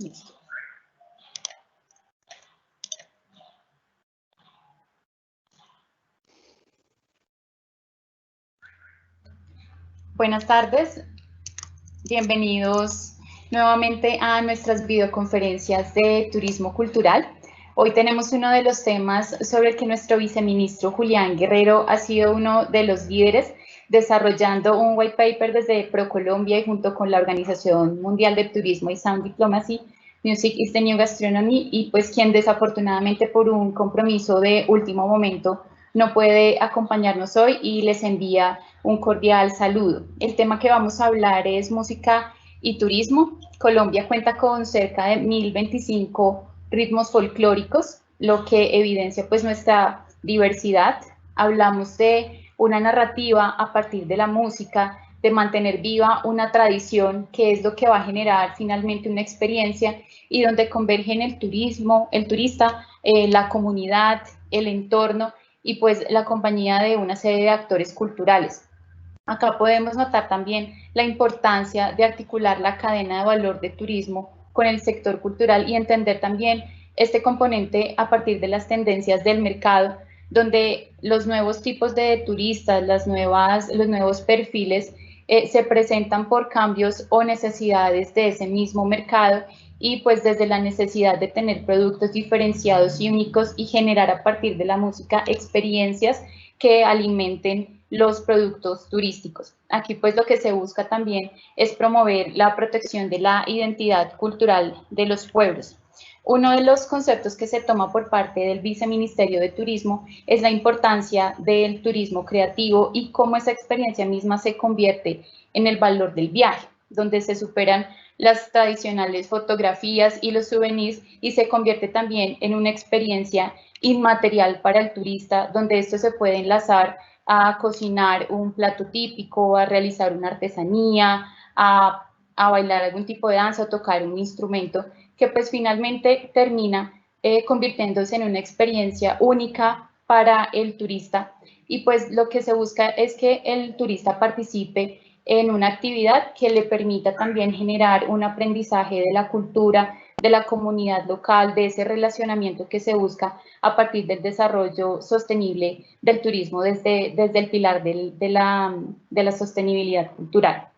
Listo. Buenas tardes, bienvenidos nuevamente a nuestras videoconferencias de turismo cultural. Hoy tenemos uno de los temas sobre el que nuestro viceministro Julián Guerrero ha sido uno de los líderes desarrollando un white paper desde ProColombia y junto con la Organización Mundial de Turismo y Sound Diplomacy, Music is the New Gastronomy, y pues quien desafortunadamente por un compromiso de último momento no puede acompañarnos hoy y les envía un cordial saludo. El tema que vamos a hablar es música y turismo. Colombia cuenta con cerca de 1025 ritmos folclóricos, lo que evidencia pues nuestra diversidad. Hablamos de una narrativa a partir de la música, de mantener viva una tradición que es lo que va a generar finalmente una experiencia y donde convergen el turismo, el turista, la comunidad, el entorno y pues la compañía de una serie de actores culturales. Acá podemos notar también la importancia de articular la cadena de valor de turismo con el sector cultural y entender también este componente a partir de las tendencias del mercado, donde los nuevos tipos de turistas, los nuevos perfiles se presentan por cambios o necesidades de ese mismo mercado y pues desde la necesidad de tener productos diferenciados y únicos y generar a partir de la música experiencias que alimenten los productos turísticos. Aquí pues lo que se busca también es promover la protección de la identidad cultural de los pueblos. Uno de los conceptos que se toma por parte del Viceministerio de Turismo es la importancia del turismo creativo y cómo esa experiencia misma se convierte en el valor del viaje, donde se superan las tradicionales fotografías y los souvenirs y se convierte también en una experiencia inmaterial para el turista, donde esto se puede enlazar a cocinar un plato típico, a realizar una artesanía, a bailar algún tipo de danza o tocar un instrumento, que pues finalmente termina convirtiéndose en una experiencia única para el turista. Y pues lo que se busca es que el turista participe en una actividad que le permita también generar un aprendizaje de la cultura, de la comunidad local, de ese relacionamiento que se busca a partir del desarrollo sostenible del turismo desde el pilar de la sostenibilidad cultural.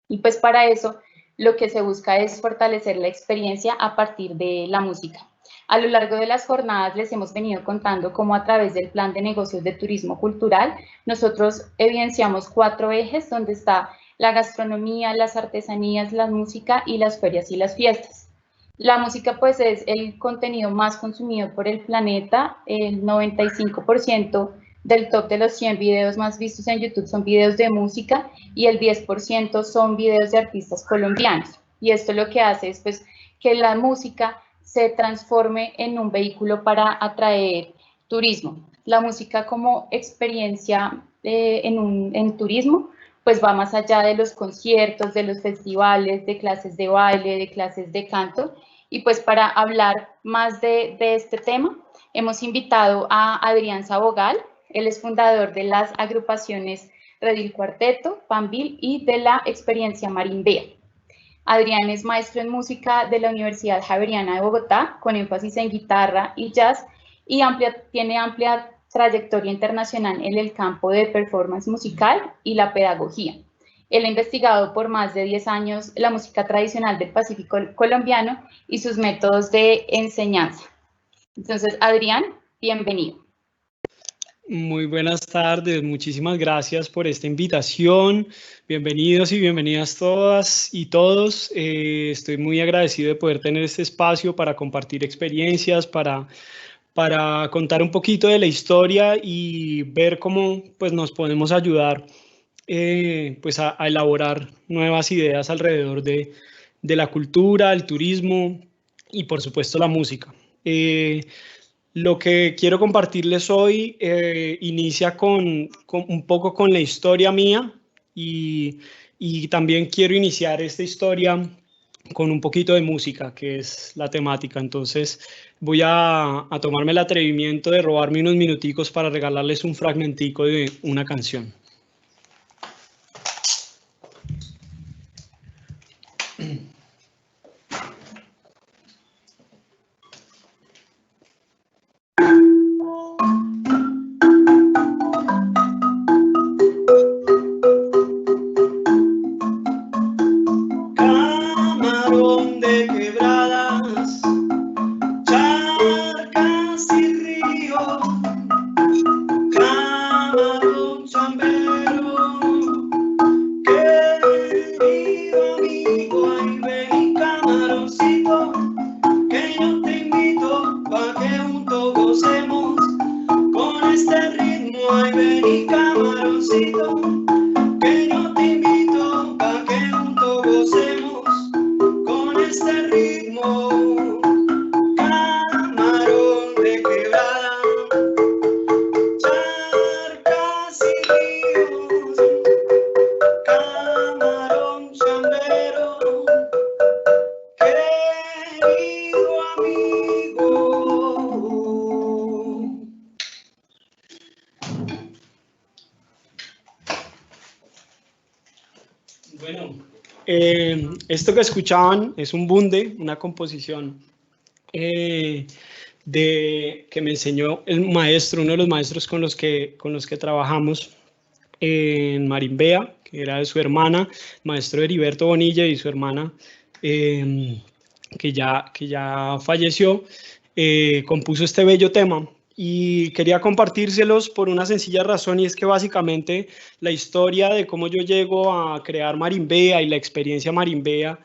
Y pues para eso lo que se busca es fortalecer la experiencia a partir de la música. A lo largo de las jornadas les hemos venido contando cómo a través del plan de negocios de turismo cultural nosotros evidenciamos 4 ejes donde está la gastronomía, las artesanías, la música y las ferias y las fiestas. La música pues es el contenido más consumido por el planeta, el 95% del top de los 100 videos más vistos en YouTube son videos de música y el 10% son videos de artistas colombianos. Y esto lo que hace es pues, que la música se transforme en un vehículo para atraer turismo. La música como experiencia en turismo pues va más allá de los conciertos, de los festivales, de clases de baile, de clases de canto. Y pues para hablar más de este tema, hemos invitado a Adrián Sabogal. Él es fundador de las agrupaciones Redil Cuarteto, Pambil y de la experiencia Marimbea. Adrián es maestro en música de la Universidad Javeriana de Bogotá, con énfasis en guitarra y jazz, y tiene amplia trayectoria internacional en el campo de performance musical y la pedagogía. Él ha investigado por más de 10 años la música tradicional del Pacífico colombiano y sus métodos de enseñanza. Entonces, Adrián, bienvenido. Muy buenas tardes, muchísimas gracias por esta invitación. Bienvenidos y bienvenidas todas y todos. Estoy muy agradecido de poder tener este espacio para compartir experiencias, para contar un poquito de la historia y ver cómo pues, nos podemos ayudar pues, a elaborar nuevas ideas alrededor de la cultura, el turismo y por supuesto la música. Lo que quiero compartirles hoy inicia con un poco con la historia mía y también quiero iniciar esta historia con un poquito de música, que es la temática. Entonces voy a tomarme el atrevimiento de robarme unos minuticos para regalarles un fragmentico de una canción. camarón de quebradas, charcas y ríos, camarón chambero, querido amigo, ay ven camaroncito, que yo te invito pa' que juntos gocemos con este ritmo, ay ven camaroncito, que yo te invito pa' que juntos gocemos con este ritmo. Camarón de quebrada, charcas y ríos, camarón chambero, querido amigo. Bueno, esto que escuchaban es un bunde, una composición que me enseñó el maestro, uno de los maestros con los que trabajamos en Marimbea, que era de su hermana, maestro Heriberto Bonilla, y su hermana, que ya falleció, compuso este bello tema. Y quería compartírselos por una sencilla razón, y es que básicamente la historia de cómo yo llego a crear Marimbea y la experiencia Marimbea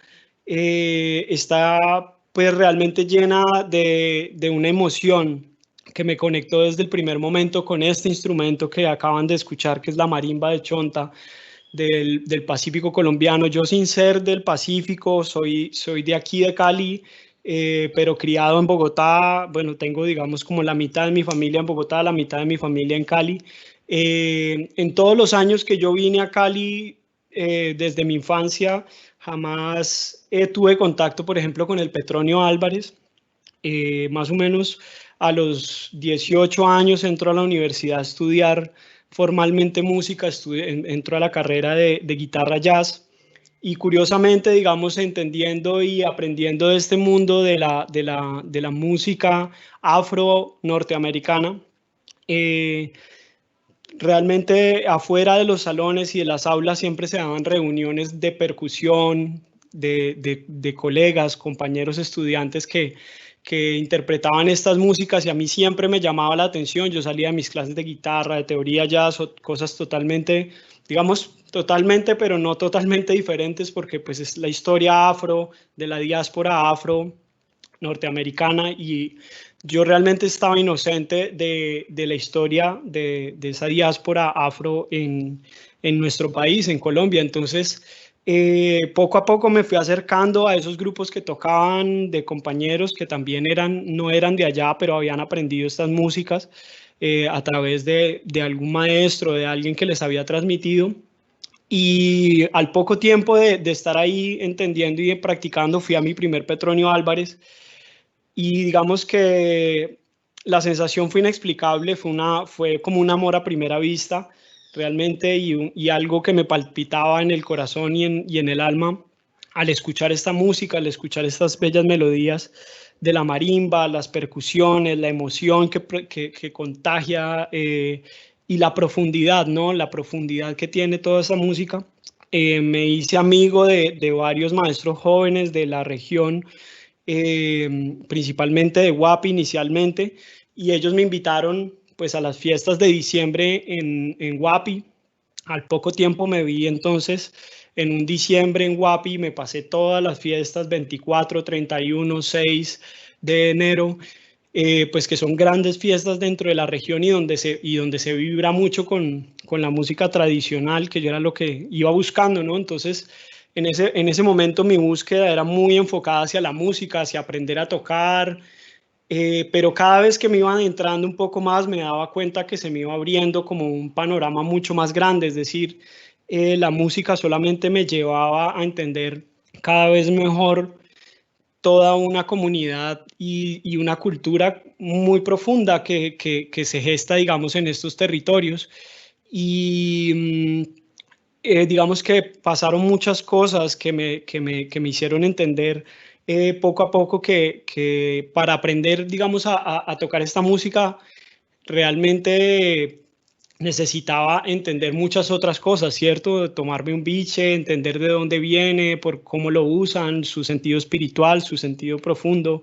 está pues realmente llena de una emoción que me conectó desde el primer momento con este instrumento que acaban de escuchar, que es la marimba de Chonta del Pacífico colombiano. Yo, sin ser del Pacífico, soy de aquí de Cali, pero criado en Bogotá. Bueno, tengo, digamos, como la mitad de mi familia en Bogotá, la mitad de mi familia en Cali. En todos los años que yo vine a Cali, desde mi infancia, jamás tuve contacto, por ejemplo, con el Petronio Álvarez. Más o menos a los 18 años entró a la universidad a estudiar formalmente música, entró a la carrera de guitarra jazz. Y curiosamente, digamos, entendiendo y aprendiendo de este mundo de la música afro-norteamericana, realmente afuera de los salones y de las aulas siempre se daban reuniones de percusión, de colegas, compañeros estudiantes que interpretaban estas músicas, y a mí siempre me llamaba la atención. Yo salía de mis clases de guitarra, de teoría jazz, cosas totalmente, digamos, totalmente, pero no totalmente diferentes, porque pues es la historia afro, de la diáspora afro norteamericana, y yo realmente estaba inocente de la historia de esa diáspora afro en nuestro país, en Colombia. Entonces, poco a poco me fui acercando a esos grupos que tocaban, de compañeros que también no eran de allá, pero habían aprendido estas músicas a través de algún maestro, de alguien que les había transmitido. Y al poco tiempo de estar ahí entendiendo y practicando, fui a mi primer Petronio Álvarez, y digamos que la sensación fue inexplicable, fue como un amor a primera vista, realmente, y algo que me palpitaba en el corazón y en el alma al escuchar esta música, al escuchar estas bellas melodías de la marimba, las percusiones, la emoción que contagia, y la profundidad, ¿no? La profundidad que tiene toda esa música. Me hice amigo de varios maestros jóvenes de la región, principalmente de Guapi inicialmente, y ellos me invitaron pues a las fiestas de diciembre en Guapi. Al poco tiempo me vi entonces en un diciembre en Guapi, me pasé todas las fiestas, 24, 31, 6 de enero, pues que son grandes fiestas dentro de la región, y donde se vibra mucho con la música tradicional, que yo era lo que iba buscando, ¿no? Entonces, en ese momento mi búsqueda era muy enfocada hacia la música, hacia aprender a tocar, pero cada vez que me iba adentrando un poco más me daba cuenta que se me iba abriendo como un panorama mucho más grande. Es decir, la música solamente me llevaba a entender cada vez mejor toda una comunidad y una cultura muy profunda que se gesta, digamos, en estos territorios. Y digamos que pasaron muchas cosas que me hicieron entender poco a poco que para aprender, digamos, a tocar esta música, realmente necesitaba entender muchas otras cosas, ¿cierto? Tomarme un biche, entender de dónde viene, por cómo lo usan, su sentido espiritual, su sentido profundo,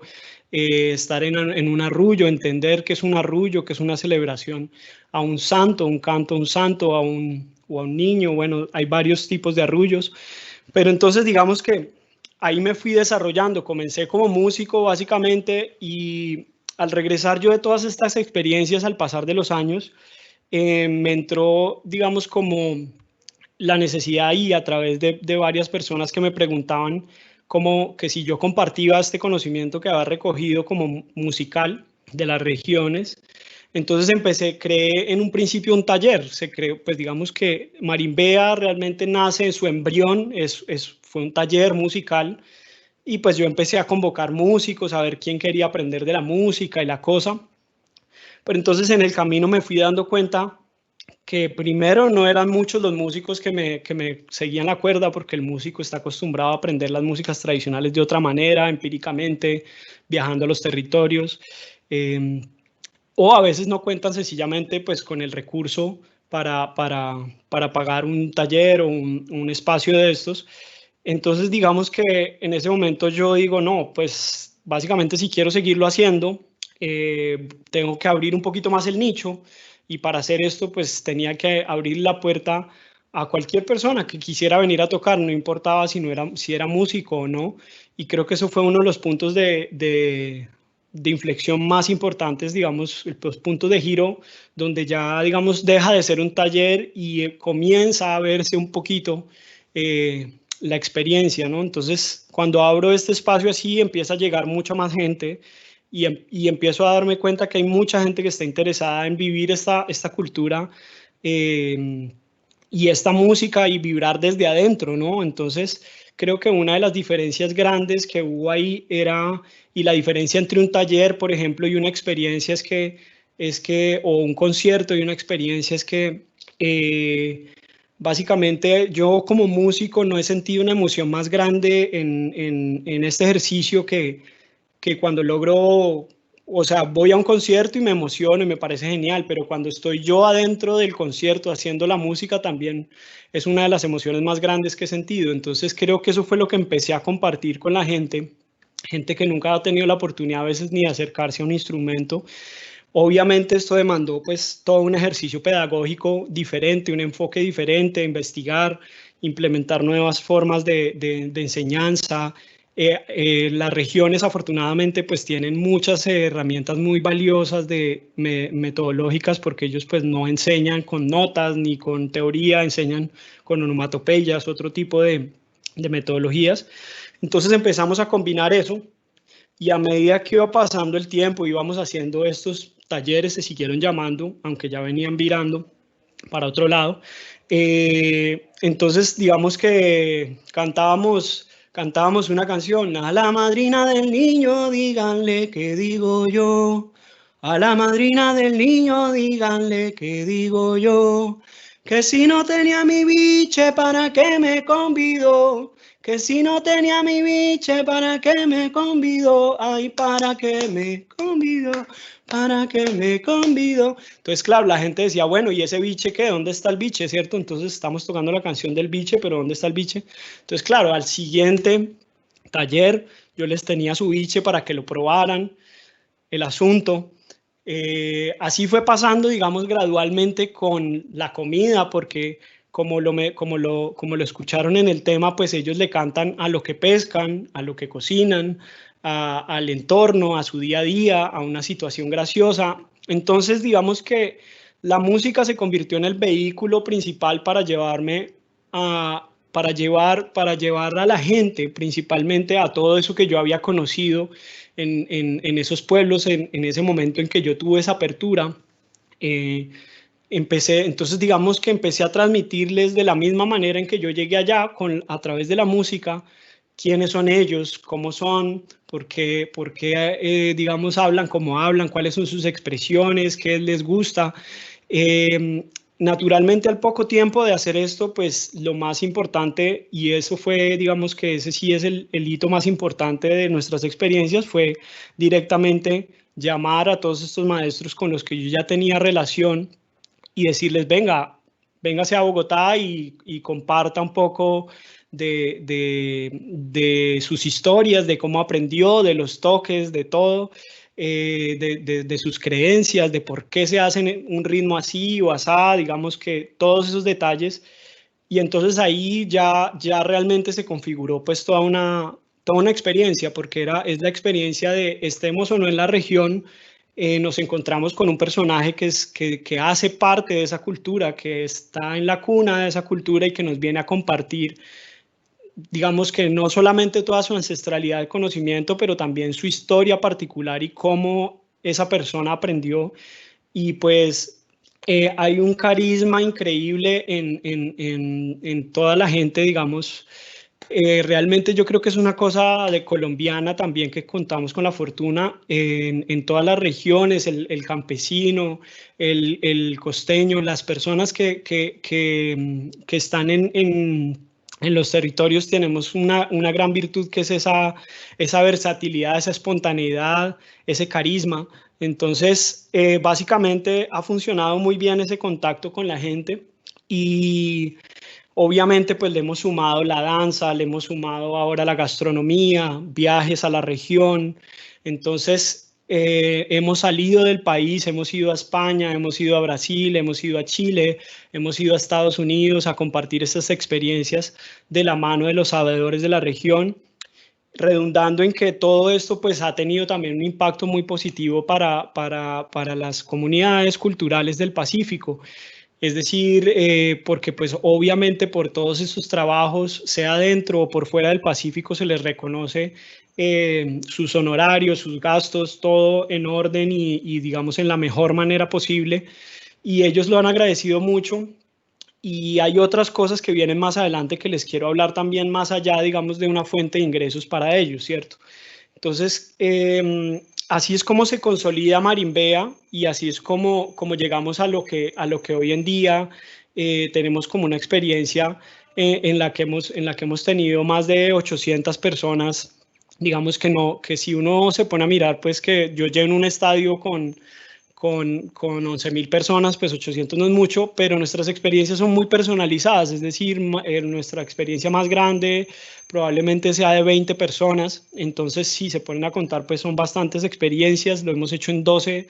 estar en un arrullo, entender qué es un arrullo, qué es una celebración a un santo, un canto a un santo, o a un niño. Bueno, hay varios tipos de arrullos, pero entonces digamos que ahí me fui desarrollando, comencé como músico básicamente y al regresar yo de todas estas experiencias al pasar de los años, me entró, digamos, como la necesidad y a través de varias personas que me preguntaban como que si yo compartía este conocimiento que había recogido como musical de las regiones. Entonces creé en un principio un taller, se creó, pues digamos que Marimbea realmente nace de su embrión, fue un taller musical y pues yo empecé a convocar músicos, a ver quién quería aprender de la música y la cosa. Pero entonces en el camino me fui dando cuenta que primero no eran muchos los músicos que me seguían la cuerda, porque el músico está acostumbrado a aprender las músicas tradicionales de otra manera, empíricamente, viajando a los territorios, o a veces no cuentan sencillamente pues con el recurso para pagar un taller o un espacio de estos. Entonces digamos que en ese momento yo digo, no, pues básicamente si quiero seguirlo haciendo, tengo que abrir un poquito más el nicho y para hacer esto pues tenía que abrir la puerta a cualquier persona que quisiera venir a tocar, no importaba si era músico o no, y creo que eso fue uno de los puntos de inflexión más importantes, digamos, los puntos de giro donde ya, digamos, deja de ser un taller y comienza a verse un poquito la experiencia, ¿no? Entonces, cuando abro este espacio así, empieza a llegar mucha más gente y empiezo a darme cuenta que hay mucha gente que está interesada en vivir esta cultura y esta música y vibrar desde adentro, ¿no? Entonces, creo que una de las diferencias grandes que hubo ahí era, y la diferencia entre un taller, por ejemplo, y una experiencia o un concierto y una experiencia es que básicamente yo como músico no he sentido una emoción más grande en este ejercicio que cuando logro, o sea, voy a un concierto y me emociono y me parece genial, pero cuando estoy yo adentro del concierto haciendo la música también es una de las emociones más grandes que he sentido. Entonces creo que eso fue lo que empecé a compartir con la gente, gente que nunca ha tenido la oportunidad a veces ni de acercarse a un instrumento. Obviamente esto demandó pues todo un ejercicio pedagógico diferente, un enfoque diferente, investigar, implementar nuevas formas de enseñanza. Las regiones afortunadamente pues tienen muchas herramientas muy valiosas metodológicas porque ellos pues no enseñan con notas ni con teoría, enseñan con onomatopeyas, otro tipo de metodologías. Entonces empezamos a combinar eso y a medida que iba pasando el tiempo íbamos haciendo estos talleres, se siguieron llamando, aunque ya venían virando para otro lado. Entonces digamos que cantábamos una canción, a la madrina del niño díganle que digo yo, a la madrina del niño díganle que digo yo, que si no tenía mi biche, ¿para qué me convidó? Que si no tenía mi biche, ¿para qué me convidó? Ay, ¿para qué me convidó? ¿Para qué me convidó? Entonces, claro, la gente decía, bueno, ¿y ese biche qué? ¿Dónde está el biche? ¿Cierto? Entonces estamos tocando la canción del biche, pero ¿dónde está el biche? Entonces, claro, al siguiente taller yo les tenía su biche para que lo probaran, el asunto. Así fue pasando, digamos, gradualmente con la comida, porque como lo escucharon en el tema, pues ellos le cantan a lo que pescan, a lo que cocinan, al entorno, a su día a día, a una situación graciosa. Entonces, digamos que la música se convirtió en el vehículo principal para llevarme para llevar a la gente, principalmente a todo eso que yo había conocido en esos pueblos, en ese momento en que yo tuve esa apertura. Entonces digamos que empecé a transmitirles de la misma manera en que yo llegué allá, a través de la música, quiénes son ellos, cómo son, por qué digamos, hablan como hablan, cuáles son sus expresiones, qué les gusta. Naturalmente, al poco tiempo de hacer esto, pues lo más importante, y eso fue, digamos que ese sí es el hito más importante de nuestras experiencias, fue directamente llamar a todos estos maestros con los que yo ya tenía relación y decirles, venga, véngase a Bogotá y comparta un poco de sus historias, de cómo aprendió, de los toques, de todo, de sus creencias, de por qué se hacen un ritmo así o asá, digamos que todos esos detalles. Y entonces ahí ya realmente se configuró pues toda una experiencia, porque es la experiencia de estemos o no en la región, nos encontramos con un personaje que hace parte de esa cultura, que está en la cuna de esa cultura y que nos viene a compartir, digamos que no solamente toda su ancestralidad de conocimiento, pero también su historia particular y cómo esa persona aprendió. Y pues hay un carisma increíble en toda la gente, digamos. Realmente yo creo que es una cosa de colombiana también, que contamos con la fortuna en todas las regiones, el campesino, el costeño, las personas que están en los territorios. Tenemos una gran virtud, que es esa versatilidad, esa espontaneidad, ese carisma. Entonces, básicamente ha funcionado muy bien ese contacto con la gente, y obviamente pues le hemos sumado la danza, le hemos sumado ahora la gastronomía, viajes a la región. Entonces, hemos salido del país, hemos ido a España, hemos ido a Brasil, hemos ido a Chile, hemos ido a Estados Unidos a compartir estas experiencias de la mano de los sabedores de la región, redundando en que todo esto pues ha tenido también un impacto muy positivo para las comunidades culturales del Pacífico. Es decir, porque pues obviamente por todos estos trabajos, sea dentro o por fuera del Pacífico, se les reconoce sus honorarios, sus gastos, todo en orden y digamos en la mejor manera posible, y ellos lo han agradecido mucho. Y hay otras cosas que vienen más adelante que les quiero hablar también, más allá, digamos, de una fuente de ingresos para ellos, ¿cierto? Entonces, así es como se consolida Marimbea, y así es como llegamos a lo que hoy en día tenemos como una experiencia en la que hemos tenido más de 800 personas. Digamos que no, que si uno se pone a mirar, pues que yo lleno un estadio con 11.000 personas, pues 800 no es mucho, pero nuestras experiencias son muy personalizadas. Es decir, nuestra experiencia más grande probablemente sea de 20 personas. Entonces, si se ponen a contar, pues son bastantes experiencias. Lo hemos hecho en 12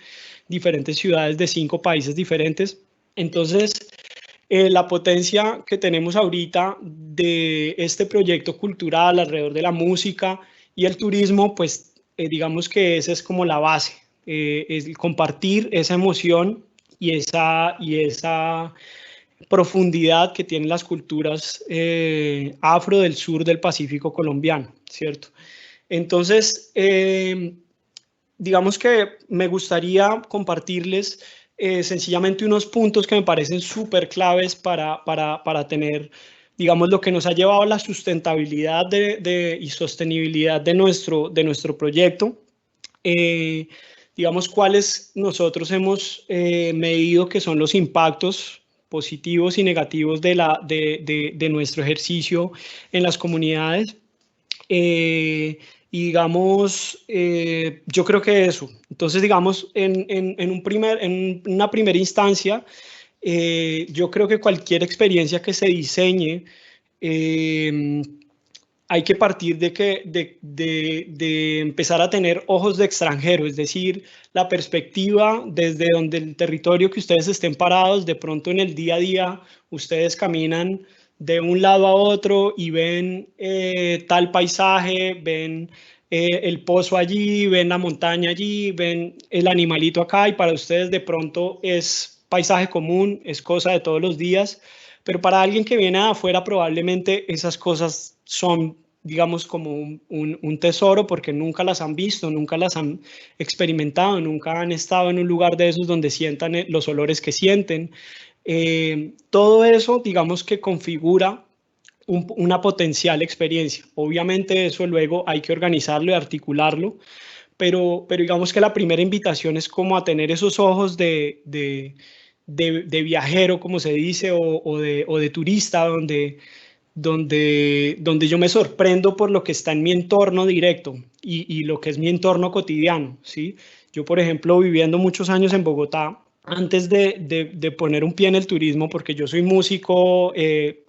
diferentes ciudades de 5 países diferentes. Entonces, la potencia que tenemos ahorita de este proyecto cultural alrededor de la música y el turismo, pues digamos que esa es como la base, es compartir esa emoción y esa profundidad que tienen las culturas afro del sur del Pacífico colombiano, ¿cierto? Entonces, digamos que me gustaría compartirles sencillamente unos puntos que me parecen súper claves para tener, digamos, lo que nos ha llevado a la sustentabilidad y sostenibilidad de nuestro proyecto. Digamos, cuáles nosotros hemos medido que son los impactos positivos y negativos de nuestro ejercicio en las comunidades. Y digamos, yo creo que eso. Entonces, digamos, en una primera instancia, yo creo que cualquier experiencia que se diseñe, hay que partir de empezar a tener ojos de extranjero, es decir, la perspectiva desde donde el territorio que ustedes estén parados, de pronto en el día a día, ustedes caminan de un lado a otro y ven tal paisaje, ven el pozo allí, ven la montaña allí, ven el animalito acá, y para ustedes de pronto es paisaje común, es cosa de todos los días, pero para alguien que viene de afuera probablemente esas cosas son, digamos, como un tesoro, porque nunca las han visto, nunca las han experimentado, nunca han estado en un lugar de esos donde sientan los olores que sienten. Todo eso, digamos, que configura una potencial experiencia. Obviamente eso luego hay que organizarlo y articularlo, pero digamos que la primera invitación es como a tener esos ojos de viajero, como se dice, o de turista, donde yo me sorprendo por lo que está en mi entorno directo y lo que es mi entorno cotidiano, ¿sí? Yo, por ejemplo, viviendo muchos años en Bogotá, antes de poner un pie en el turismo, porque yo soy músico,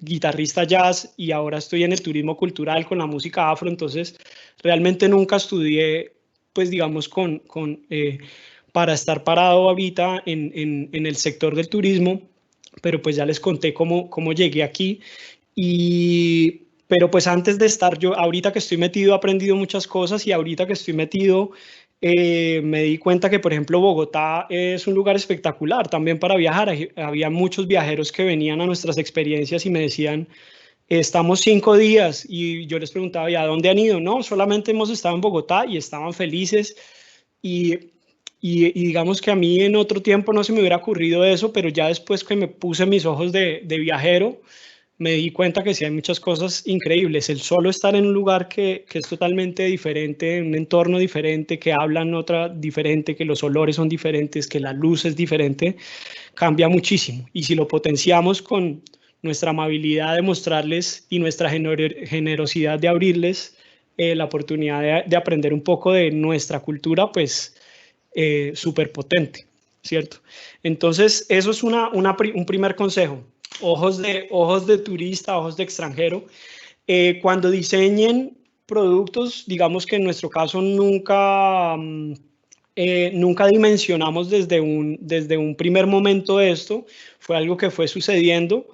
guitarrista jazz y ahora estoy en el turismo cultural con la música afro, entonces realmente nunca estudié, pues digamos, para estar parado ahorita en el sector del turismo, pero pues ya les conté cómo llegué aquí. Pero pues antes de estar yo, ahorita que estoy metido, he aprendido muchas cosas y ahorita que estoy metido, me di cuenta que, por ejemplo, Bogotá es un lugar espectacular también para viajar. Había muchos viajeros que venían a nuestras experiencias y me decían, estamos 5 días y yo les preguntaba, ¿y a dónde han ido? No, solamente hemos estado en Bogotá y estaban felices y, y digamos que a mí en otro tiempo no se me hubiera ocurrido eso, pero ya después que me puse mis ojos de viajero, me di cuenta que sí hay muchas cosas increíbles. El solo estar en un lugar que es totalmente diferente, en un entorno diferente, que hablan otra diferente, que los olores son diferentes, que la luz es diferente, cambia muchísimo. Y si lo potenciamos con nuestra amabilidad de mostrarles y nuestra generosidad de abrirles la oportunidad de aprender un poco de nuestra cultura, pues súper potente, ¿cierto? Entonces, eso es un primer consejo. Ojos de turista, ojos de extranjero. Cuando diseñen productos, digamos que en nuestro caso nunca dimensionamos desde un primer momento esto, fue algo que fue sucediendo,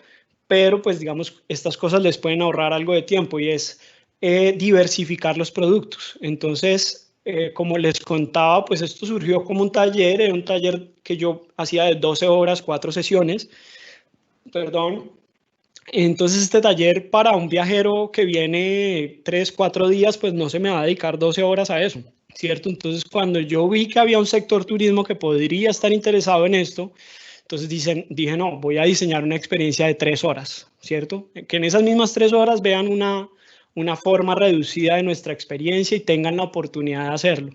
pero pues digamos, estas cosas les pueden ahorrar algo de tiempo y es diversificar los productos. Entonces, como les contaba, pues esto surgió como un taller, era un taller que yo hacía de 12 horas, 4 sesiones, perdón. Entonces este taller para un viajero que viene 3, 4 días, pues no se me va a dedicar 12 horas a eso, ¿cierto? Entonces cuando yo vi que había un sector turismo que podría estar interesado en esto, entonces dije, no, voy a diseñar una experiencia de 3 horas, ¿cierto? Que en esas mismas 3 horas vean una forma reducida de nuestra experiencia y tengan la oportunidad de hacerlo.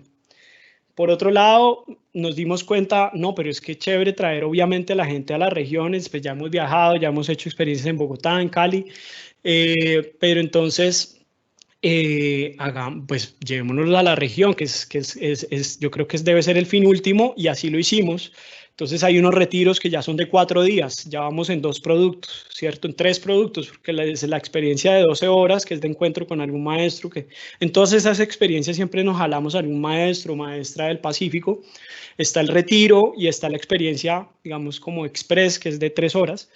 Por otro lado, nos dimos cuenta, no, pero es que chévere traer obviamente a la gente a las regiones, pues ya hemos viajado, ya hemos hecho experiencias en Bogotá, en Cali, pero entonces, pues llevémonos a la región, yo creo que debe ser el fin último y así lo hicimos. Entonces hay unos retiros que ya son de 4 días, ya vamos en 2 productos, ¿cierto? En 3 productos, porque es la experiencia de 12 horas, que es de encuentro con algún maestro, que en todas esas experiencias siempre nos jalamos a algún maestro o maestra del Pacífico. Está el retiro y está la experiencia, digamos, como express, que es de 3 horas.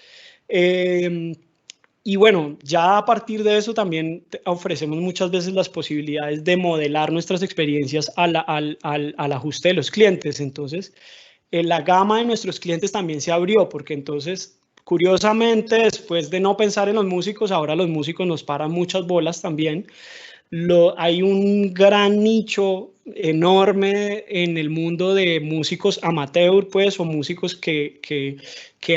Y bueno, ya a partir de eso también ofrecemos muchas veces las posibilidades de modelar nuestras experiencias al ajuste de los clientes. Entonces, la gama de nuestros clientes también se abrió, porque entonces, curiosamente, después de no pensar en los músicos, ahora los músicos nos paran muchas bolas también. Hay un gran nicho enorme en el mundo de músicos amateur, pues, o músicos que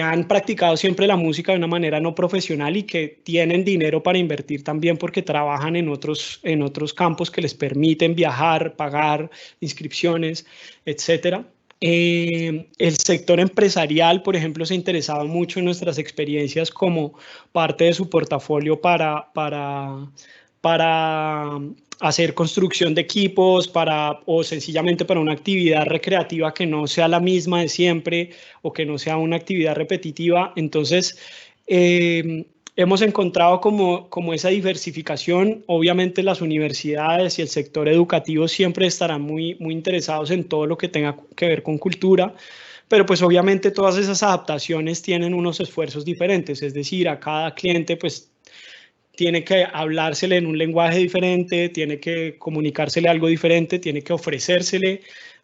han practicado siempre la música de una manera no profesional y que tienen dinero para invertir también porque trabajan en otros campos que les permiten viajar, pagar inscripciones, etcétera. El sector empresarial, por ejemplo, se interesaba mucho en nuestras experiencias como parte de su portafolio para hacer construcción de equipos, o sencillamente para una actividad recreativa que no sea la misma de siempre o que no sea una actividad repetitiva. Entonces, hemos encontrado como esa diversificación. Obviamente las universidades y el sector educativo siempre estarán muy interesados en todo lo que tenga que ver con cultura, pero pues obviamente todas esas adaptaciones tienen unos esfuerzos diferentes, es decir, a cada cliente pues tiene que hablársele en un lenguaje diferente, tiene que comunicársele algo diferente, tiene que ofrecérsele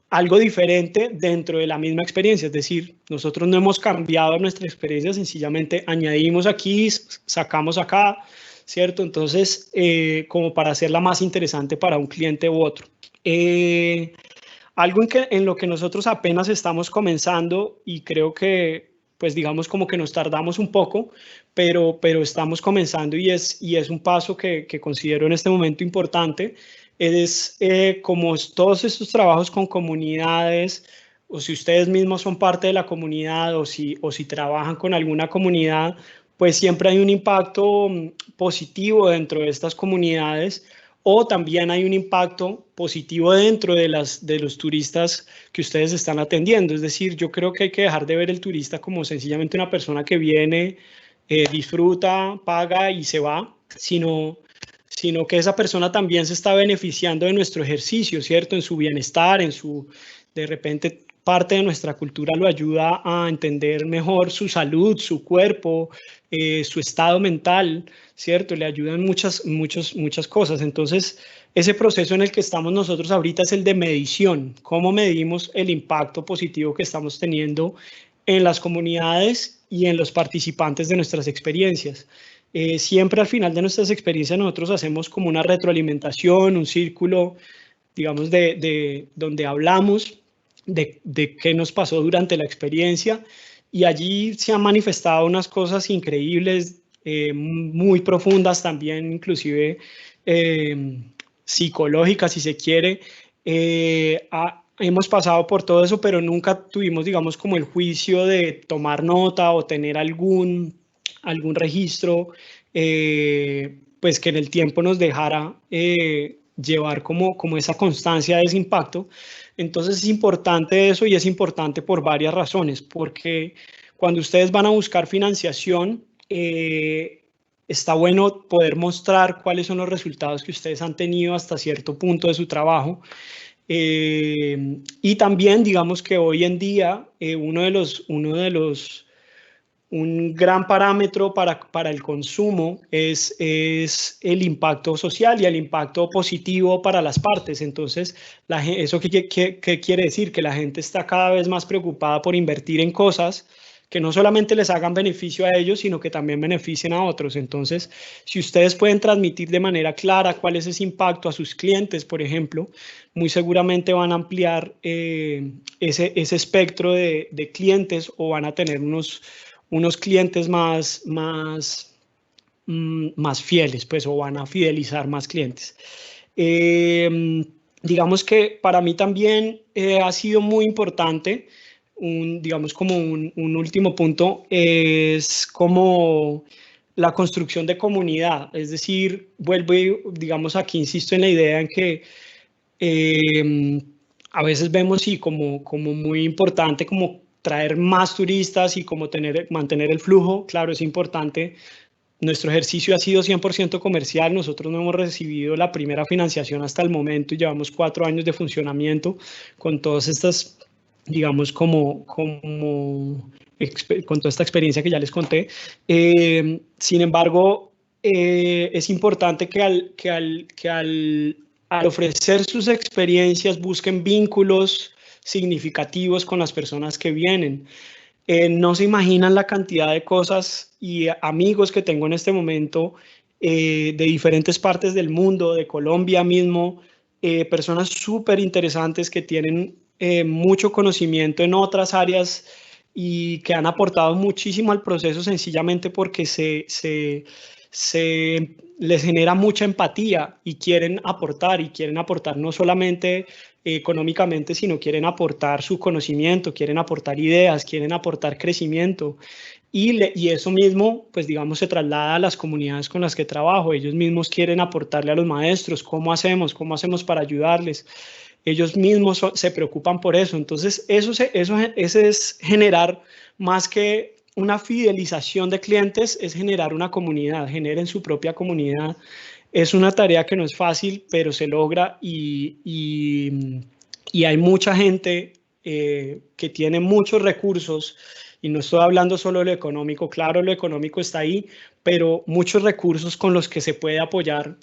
algo diferente dentro de la misma experiencia. Es decir, nosotros no hemos cambiado nuestra experiencia, sencillamente añadimos aquí, sacamos acá, ¿cierto? Entonces, como para hacerla más interesante para un cliente u otro. Algo en lo que nosotros apenas estamos comenzando y creo que, pues digamos como que nos tardamos un poco, pero estamos comenzando y es un paso que considero en este momento importante, es como todos estos trabajos con comunidades, o si ustedes mismos son parte de la comunidad o si trabajan con alguna comunidad, pues siempre hay un impacto positivo dentro de estas comunidades o también hay un impacto positivo dentro de los turistas que ustedes están atendiendo. Es decir, yo creo que hay que dejar de ver el turista como sencillamente una persona que viene, disfruta, paga y se va, sino que esa persona también se está beneficiando de nuestro ejercicio, ¿cierto? En su bienestar, de repente parte de nuestra cultura lo ayuda a entender mejor su salud, su cuerpo, su estado mental, ¿cierto? Le ayudan muchas cosas. Entonces, ese proceso en el que estamos nosotros ahorita es el de medición. ¿Cómo medimos el impacto positivo que estamos teniendo en las comunidades y en los participantes de nuestras experiencias? Siempre al final de nuestras experiencias nosotros hacemos como una retroalimentación, un círculo, digamos, donde hablamos de qué nos pasó durante la experiencia, y allí se han manifestado unas cosas increíbles, muy profundas también, inclusive psicológicas, si se quiere. Hemos pasado por todo eso, pero nunca tuvimos, digamos, como el juicio de tomar nota o tener algún registro, pues que en el tiempo nos dejara llevar como esa constancia de ese impacto. Entonces es importante eso, y es importante por varias razones, porque cuando ustedes van a buscar financiación, está bueno poder mostrar cuáles son los resultados que ustedes han tenido hasta cierto punto de su trabajo. Y también, digamos que hoy en día, un gran parámetro para el consumo es el impacto social y el impacto positivo para las partes. Entonces, ¿eso qué quiere decir? Que la gente está cada vez más preocupada por invertir en cosas que no solamente les hagan beneficio a ellos, sino que también beneficien a otros. Entonces, si ustedes pueden transmitir de manera clara cuál es ese impacto a sus clientes, por ejemplo, muy seguramente van a ampliar ese espectro de clientes, o van a tener unos clientes más fieles, pues, o van a fidelizar más clientes. Digamos que para mí también ha sido muy importante, digamos como un último punto, es como la construcción de comunidad. Es decir, vuelvo y, digamos, aquí insisto en la idea en que a veces vemos, sí, como muy importante como traer más turistas y como mantener el flujo. Claro, es importante. Nuestro ejercicio ha sido 100% comercial. Nosotros no hemos recibido la primera financiación hasta el momento, y llevamos 4 años de funcionamiento con todas estas, digamos, con toda esta experiencia que ya les conté. Sin embargo, es importante que al ofrecer sus experiencias busquen vínculos significativos con las personas que vienen. No se imaginan la cantidad de cosas y amigos que tengo en este momento, de diferentes partes del mundo, de Colombia mismo, personas súper interesantes que tienen mucho conocimiento en otras áreas y que han aportado muchísimo al proceso, sencillamente porque les genera mucha empatía y quieren aportar no solamente económicamente, sino quieren aportar su conocimiento, quieren aportar ideas, quieren aportar crecimiento. Y eso mismo, pues digamos, se traslada a las comunidades con las que trabajo. Ellos mismos quieren aportarle a los maestros. ¿Cómo hacemos para ayudarles? Ellos mismos se preocupan por eso. Entonces, eso es generar, más que una fidelización de clientes, es generar una comunidad, generen su propia comunidad. Es una tarea que no es fácil, pero se logra, y hay mucha gente que tiene muchos recursos, y no estoy hablando solo de lo económico. Claro, lo económico está ahí, pero muchos recursos con los que se pueden apoyar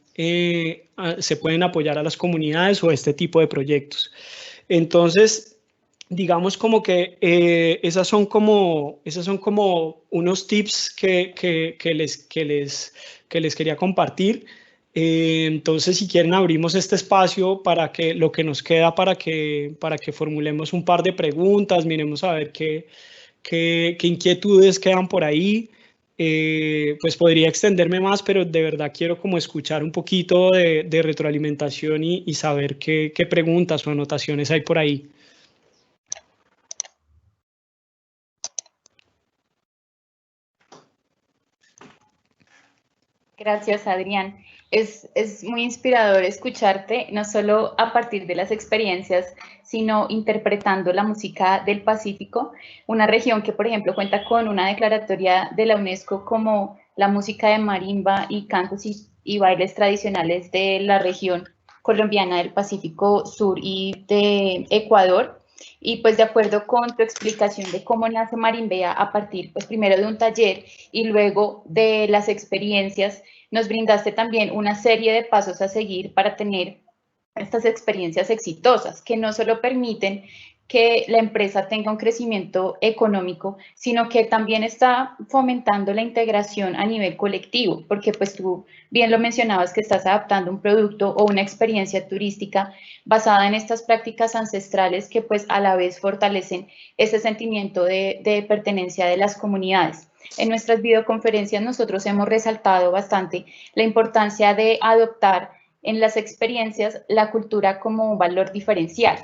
a las comunidades o este tipo de proyectos. Entonces, digamos como que esos son como unos tips que les quería compartir. Entonces, si quieren, abrimos este espacio para que lo que nos queda, para que formulemos un par de preguntas, miremos a ver qué inquietudes quedan por ahí. Pues podría extenderme más, pero de verdad quiero como escuchar un poquito de retroalimentación y saber qué preguntas o anotaciones hay por ahí. Gracias, Adrián. Es muy inspirador escucharte, no solo a partir de las experiencias, sino interpretando la música del Pacífico, una región que, por ejemplo, cuenta con una declaratoria de la UNESCO como la música de marimba y cantos y bailes tradicionales de la región colombiana del Pacífico Sur y de Ecuador. Y pues de acuerdo con tu explicación de cómo nace Marimbea a partir, pues primero de un taller y luego de las experiencias, nos brindaste también una serie de pasos a seguir para tener estas experiencias exitosas, que no solo permiten que la empresa tenga un crecimiento económico, sino que también está fomentando la integración a nivel colectivo, porque pues tú bien lo mencionabas que estás adaptando un producto o una experiencia turística basada en estas prácticas ancestrales que pues a la vez fortalecen ese sentimiento de pertenencia de las comunidades. En nuestras videoconferencias nosotros hemos resaltado bastante la importancia de adoptar en las experiencias la cultura como un valor diferencial.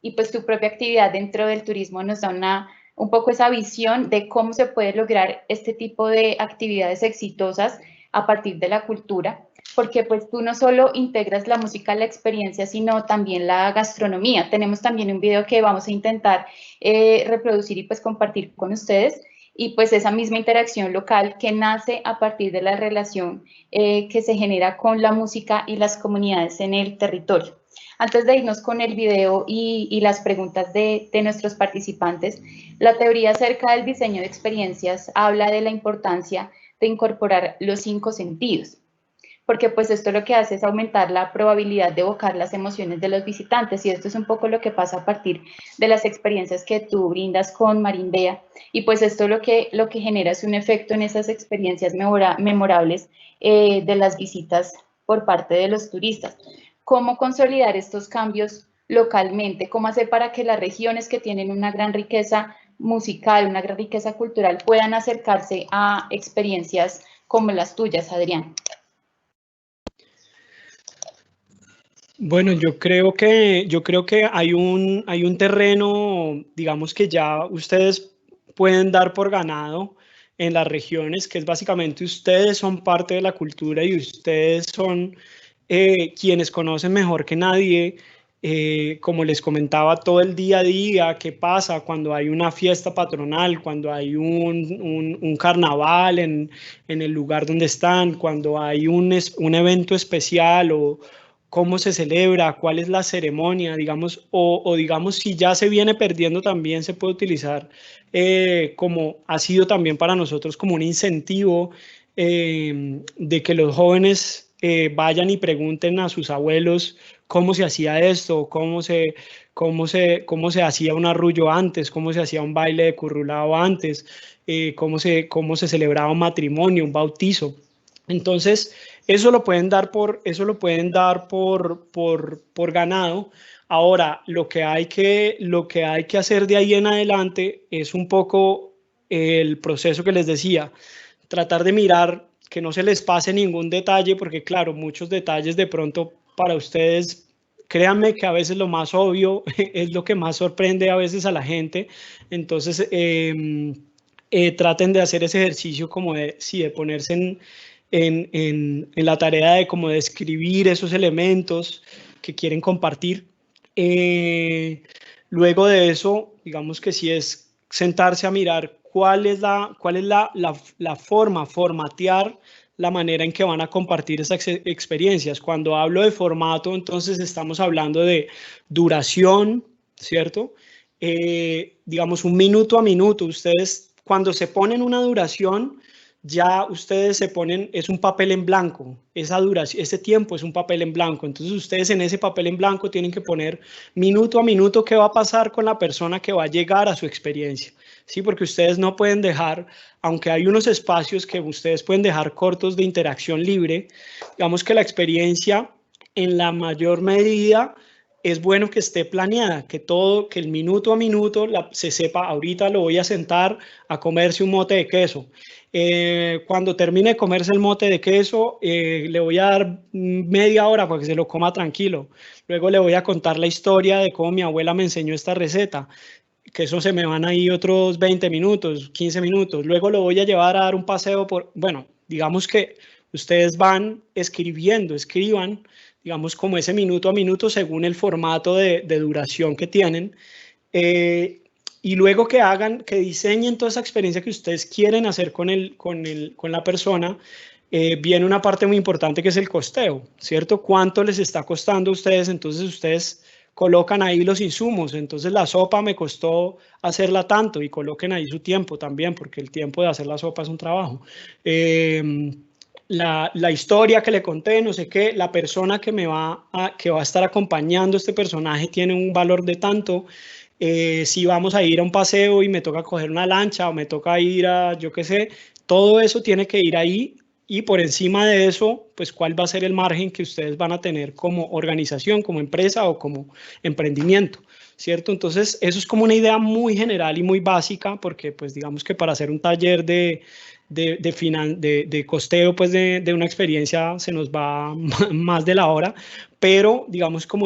Y pues tu propia actividad dentro del turismo nos da un poco esa visión de cómo se puede lograr este tipo de actividades exitosas a partir de la cultura, porque pues tú no solo integras la música a la experiencia, sino también la gastronomía. Tenemos también un video que vamos a intentar reproducir y pues compartir con ustedes, y pues esa misma interacción local que nace a partir de la relación que se genera con la música y las comunidades en el territorio. Antes de irnos con el video y las preguntas de nuestros participantes, la teoría acerca del diseño de experiencias habla de la importancia de incorporar los 5 sentidos, porque pues esto lo que hace es aumentar la probabilidad de evocar las emociones de los visitantes, y esto es un poco lo que pasa a partir de las experiencias que tú brindas con Marimbea, y pues esto lo que genera es un efecto en esas experiencias memorables de las visitas por parte de los turistas. ¿Cómo consolidar estos cambios localmente? ¿Cómo hacer para que las regiones que tienen una gran riqueza musical, una gran riqueza cultural, puedan acercarse a experiencias como las tuyas, Adrián? Bueno, yo creo que hay un terreno, digamos que ya ustedes pueden dar por ganado en las regiones, que es básicamente ustedes son parte de la cultura y ustedes son quienes conocen mejor que nadie, como les comentaba, todo el día a día, qué pasa cuando hay una fiesta patronal, cuando hay un carnaval en el lugar donde están, cuando hay un evento especial o cómo se celebra, cuál es la ceremonia, digamos, o digamos si ya se viene perdiendo también se puede utilizar como ha sido también para nosotros como un incentivo de que los jóvenes vayan y pregunten a sus abuelos cómo se hacía esto, cómo se hacía un arrullo antes, cómo se hacía un baile de currulao antes, cómo se celebraba un matrimonio, un bautizo. Entonces, eso lo pueden dar por ganado. Ahora, lo que hay que hacer de ahí en adelante es un poco el proceso que les decía, tratar de mirar que no se les pase ningún detalle, porque claro, muchos detalles de pronto para ustedes, créanme que a veces lo más obvio es lo que más sorprende a veces a la gente. Entonces, traten de hacer ese ejercicio como de, sí, de ponerse en la tarea de como de escribir esos elementos que quieren compartir. Luego de eso, digamos que sí es sentarse a mirar cuál es la forma, formatear la manera en que van a compartir esas experiencias. Cuando hablo de formato, entonces estamos hablando de duración, ¿cierto? Digamos, un minuto a minuto. Ustedes, cuando se ponen una duración, ya ustedes se ponen, es un papel en blanco, esa duración, ese tiempo es un papel en blanco, entonces ustedes en ese papel en blanco tienen que poner minuto a minuto qué va a pasar con la persona que va a llegar a su experiencia, ¿sí? Porque ustedes no pueden dejar, aunque hay unos espacios que ustedes pueden dejar cortos de interacción libre, digamos que la experiencia en la mayor medida es bueno que esté planeada, que el minuto a minuto se sepa, ahorita lo voy a sentar a comerse un mote de queso. Cuando termine de comerse el mote de queso, le voy a dar media hora para que se lo coma tranquilo. Luego le voy a contar la historia de cómo mi abuela me enseñó esta receta, que eso se me van ahí otros 20 minutos, 15 minutos. Luego lo voy a llevar a dar un paseo bueno, digamos que Ustedes van escriban, digamos, como ese minuto a minuto según el formato de duración que tienen. Y luego que diseñen toda esa experiencia que ustedes quieren hacer con la persona, viene una parte muy importante que es el costeo, ¿cierto? ¿Cuánto les está costando a ustedes? Entonces ustedes colocan ahí los insumos. Entonces la sopa me costó hacerla tanto, y coloquen ahí su tiempo también, porque el tiempo de hacer la sopa es un trabajo. La historia que le conté, no sé qué, la persona que va a estar acompañando a este personaje tiene un valor de tanto. Si vamos a ir a un paseo y me toca coger una lancha o me toca ir a, yo qué sé, todo eso tiene que ir ahí, y por encima de eso, pues cuál va a ser el margen que ustedes van a tener como organización, como empresa o como emprendimiento, ¿cierto? Entonces, eso es como una idea muy general y muy básica, porque pues digamos que para hacer un taller de costeo, pues de una experiencia se nos va más de la hora, pero digamos como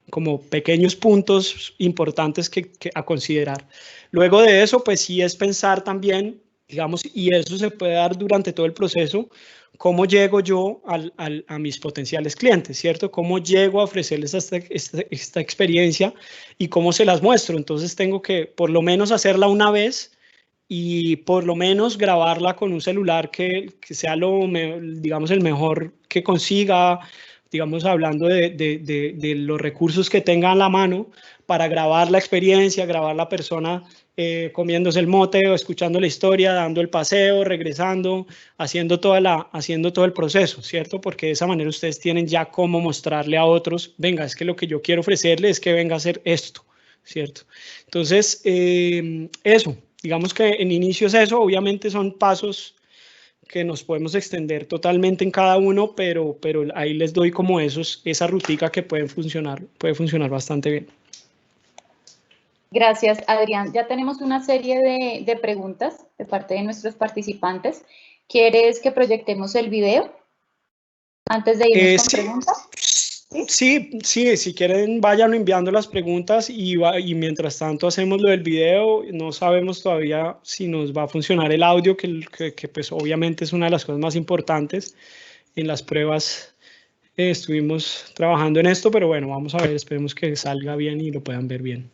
como pequeños puntos importantes a considerar. Luego de eso, pues sí es pensar también, digamos, y eso se puede dar durante todo el proceso, cómo llego yo a mis potenciales clientes, ¿cierto? Cómo llego a ofrecerles esta experiencia y cómo se las muestro. Entonces tengo que por lo menos hacerla una vez y por lo menos grabarla con un celular que sea digamos, el mejor que consiga, digamos, hablando de los recursos que tenga a la mano para grabar la experiencia, grabar la persona comiéndose el mote o escuchando la historia, dando el paseo, regresando, haciendo todo el proceso, ¿cierto? Porque de esa manera ustedes tienen ya cómo mostrarle a otros, venga, es que lo que yo quiero ofrecerle es que venga a hacer esto, ¿cierto? Entonces, eso, digamos que en inicio es eso. Obviamente son pasos que nos podemos extender totalmente en cada uno, pero ahí les doy como esa rutica que puede funcionar bastante bien. Gracias, Adrián. Ya tenemos una serie de preguntas de parte de nuestros participantes. ¿Quieres que proyectemos el video antes de irnos con preguntas? Sí, si quieren vayan enviando las preguntas y mientras tanto hacemos lo del video. No sabemos todavía si nos va a funcionar el audio, que pues obviamente es una de las cosas más importantes. En las pruebas estuvimos trabajando en esto, pero bueno, vamos a ver, esperemos que salga bien y lo puedan ver bien.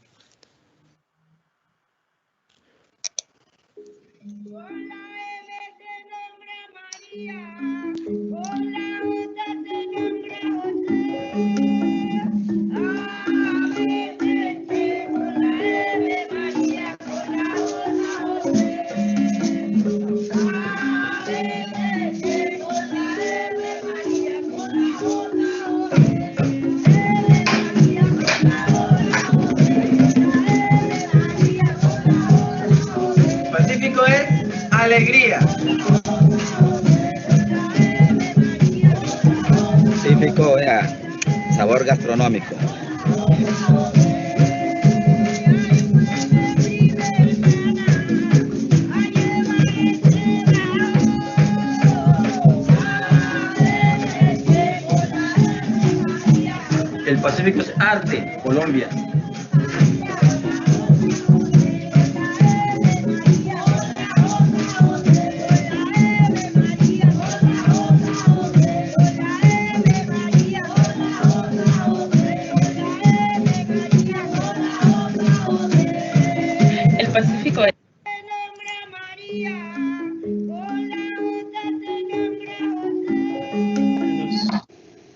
Pacífico es alegría. Pacífico es sabor gastronómico. El Pacífico es arte, Colombia. El Pacífico es...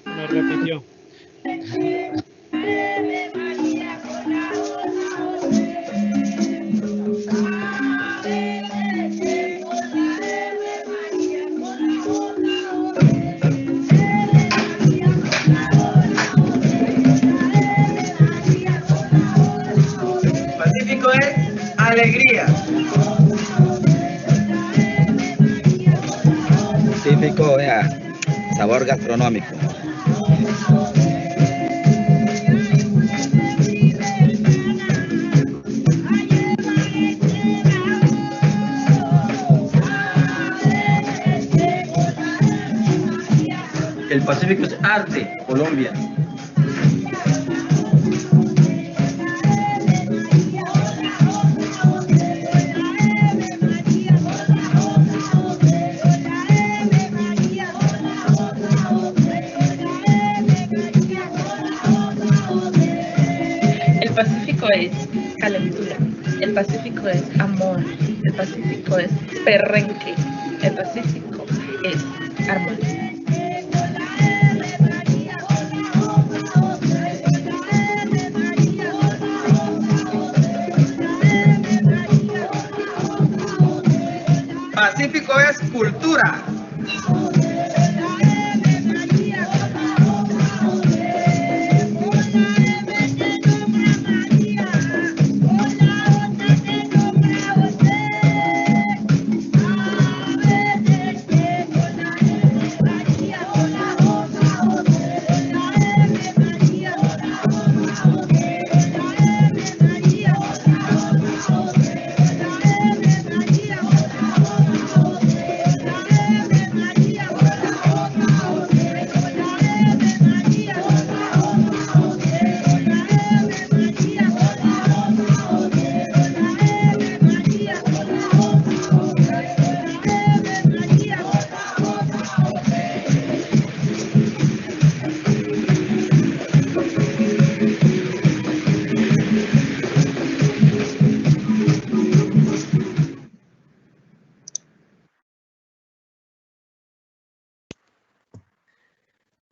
Nos repitió. Pacífico es alegría. Pacífico es sabor gastronómico. El Pacífico es arte, Colombia. Pacífico es calentura, el Pacífico es amor, el Pacífico es perrenque, el Pacífico es armonía. Pacífico es cultura.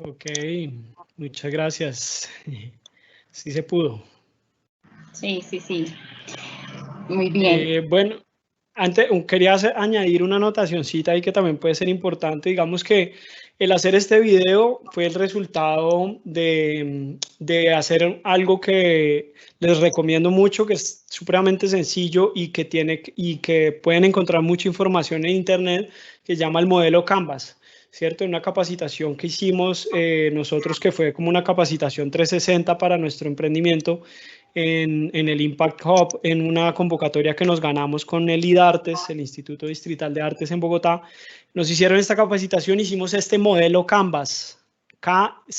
Ok, muchas gracias. Sí se pudo. Sí, sí, sí. Muy bien. Bueno, antes quería añadir una anotacioncita ahí que también puede ser importante. Digamos que el hacer este video fue el resultado de hacer algo que les recomiendo mucho, que es supremamente sencillo y que pueden encontrar mucha información en internet, que se llama el modelo Canvas, ¿cierto? Una capacitación que hicimos nosotros, que fue como una capacitación 360 para nuestro emprendimiento en el Impact Hub, en una convocatoria que nos ganamos con el IDARTES, el Instituto Distrital de Artes en Bogotá. Nos hicieron esta capacitación, hicimos este modelo Canvas, Canvas,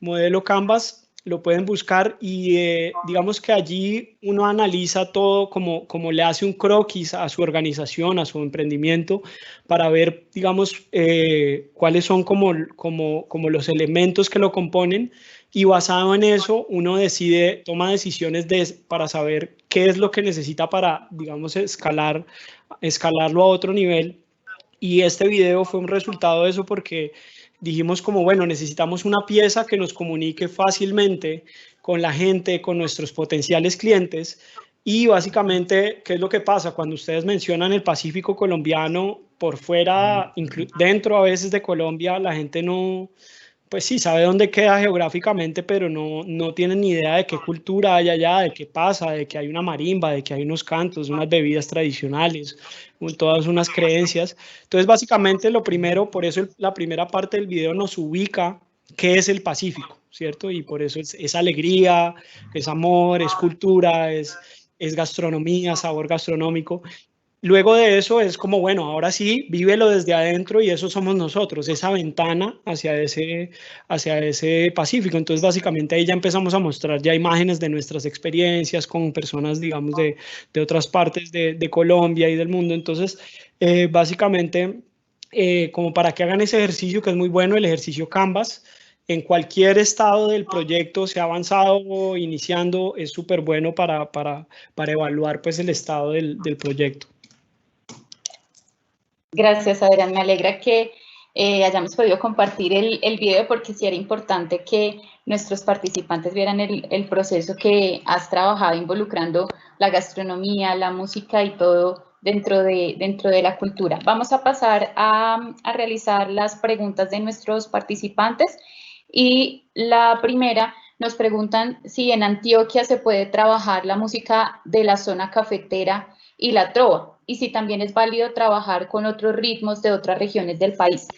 modelo Canvas. Lo pueden buscar y digamos que allí uno analiza todo como le hace un croquis a su organización, a su emprendimiento, para ver, digamos, cuáles son como los elementos que lo componen, y basado en eso uno toma decisiones para saber qué es lo que necesita para, digamos, escalarlo a otro nivel. Y este video fue un resultado de eso, porque dijimos como, bueno, necesitamos una pieza que nos comunique fácilmente con la gente, con nuestros potenciales clientes. Y básicamente, ¿qué es lo que pasa? Cuando ustedes mencionan el Pacífico colombiano, por fuera, dentro a veces de Colombia, la gente no, pues sí, sabe dónde queda geográficamente, pero no tienen ni idea de qué cultura hay allá, de qué pasa, de que hay una marimba, de que hay unos cantos, unas bebidas tradicionales, todas unas creencias. Entonces, básicamente, lo primero, por eso la primera parte del video nos ubica qué es el Pacífico, ¿cierto? Y por eso es alegría, es amor, es cultura, es gastronomía, sabor gastronómico. Luego de eso es como, bueno, ahora sí, vívelo desde adentro, y eso somos nosotros, esa ventana hacia ese Pacífico. Entonces, básicamente ahí ya empezamos a mostrar ya imágenes de nuestras experiencias con personas, digamos, de otras partes de Colombia y del mundo. Entonces, básicamente, como para que hagan ese ejercicio, que es muy bueno, el ejercicio Canvas, en cualquier estado del proyecto, sea avanzado o iniciando, es súper bueno para evaluar pues el estado del proyecto. Gracias, Adrián. Me alegra que hayamos podido compartir el video, porque sí era importante que nuestros participantes vieran el proceso que has trabajado involucrando la gastronomía, la música y todo dentro de la cultura. Vamos a pasar a realizar las preguntas de nuestros participantes, y la primera, nos preguntan si en Antioquia se puede trabajar la música de la zona cafetera y la trova, y si también es válido trabajar con otros ritmos de otras regiones del país.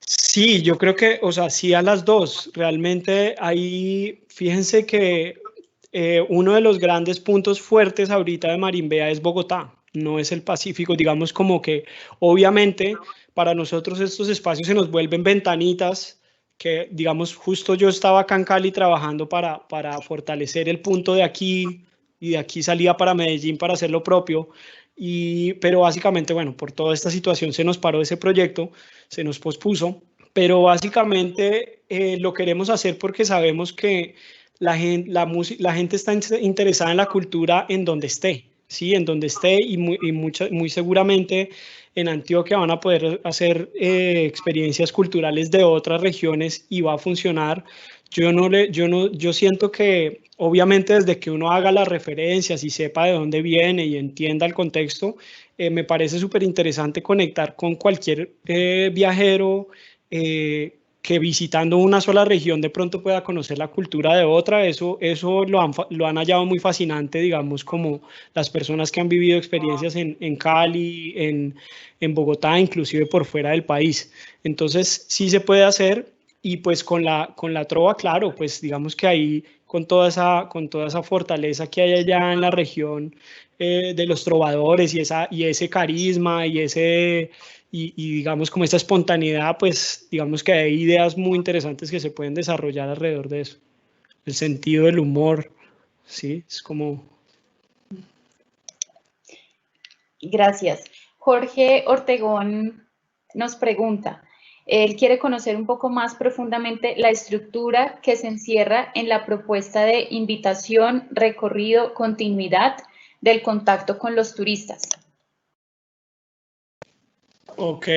Sí, yo creo que, o sea, sí a las dos. Realmente ahí, fíjense que uno de los grandes puntos fuertes ahorita de Marimbea es Bogotá, no es el Pacífico. Digamos como que, obviamente, para nosotros estos espacios se nos vuelven ventanitas, que, digamos, justo yo estaba acá en Cali trabajando para fortalecer el punto de aquí, y de aquí salía para Medellín para hacer lo propio. Pero básicamente, bueno, por toda esta situación se nos paró ese proyecto, se nos pospuso. Pero básicamente lo queremos hacer porque sabemos que la gente está interesada en la cultura en donde esté, ¿sí? En donde esté y muy seguramente en Antioquia van a poder hacer experiencias culturales de otras regiones y va a funcionar. Yo siento que obviamente desde que uno haga las referencias y sepa de dónde viene y entienda el contexto, me parece súper interesante conectar con cualquier viajero que visitando una sola región de pronto pueda conocer la cultura de otra. Eso lo han hallado muy fascinante, digamos, como las personas que han vivido experiencias en Cali, en Bogotá, inclusive por fuera del país. Entonces sí se puede hacer. Y pues con la trova, claro, pues digamos que ahí con toda esa fortaleza que hay allá en la región de los trovadores y ese carisma y digamos como esta espontaneidad, pues digamos que hay ideas muy interesantes que se pueden desarrollar alrededor de eso. El sentido del humor, ¿sí? Es como... Gracias. Jorge Ortegón nos pregunta, él quiere conocer un poco más profundamente la estructura que se encierra en la propuesta de invitación, recorrido, continuidad del contacto con los turistas. Ok.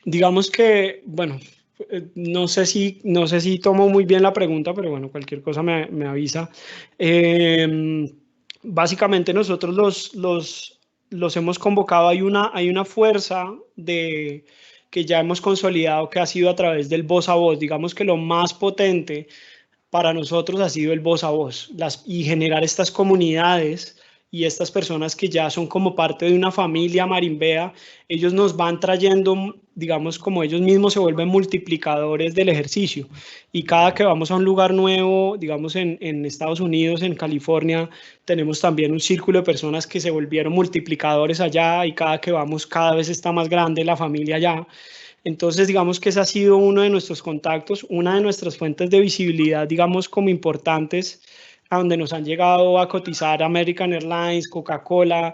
Digamos que, bueno, no sé si tomo muy bien la pregunta, pero bueno, cualquier cosa me avisa. Básicamente nosotros los hemos convocado, hay una fuerza que ya hemos consolidado que ha sido a través del voz a voz. Digamos que lo más potente para nosotros ha sido el voz a voz y generar estas comunidades y estas personas que ya son como parte de una familia marimbea. Ellos nos van trayendo, digamos, como ellos mismos se vuelven multiplicadores del ejercicio. Y cada que vamos a un lugar nuevo, digamos en Estados Unidos, en California, tenemos también un círculo de personas que se volvieron multiplicadores allá y cada que vamos cada vez está más grande la familia allá. Entonces, digamos que ese ha sido uno de nuestros contactos, una de nuestras fuentes de visibilidad, digamos, como importantes, a donde nos han llegado a cotizar American Airlines, Coca-Cola,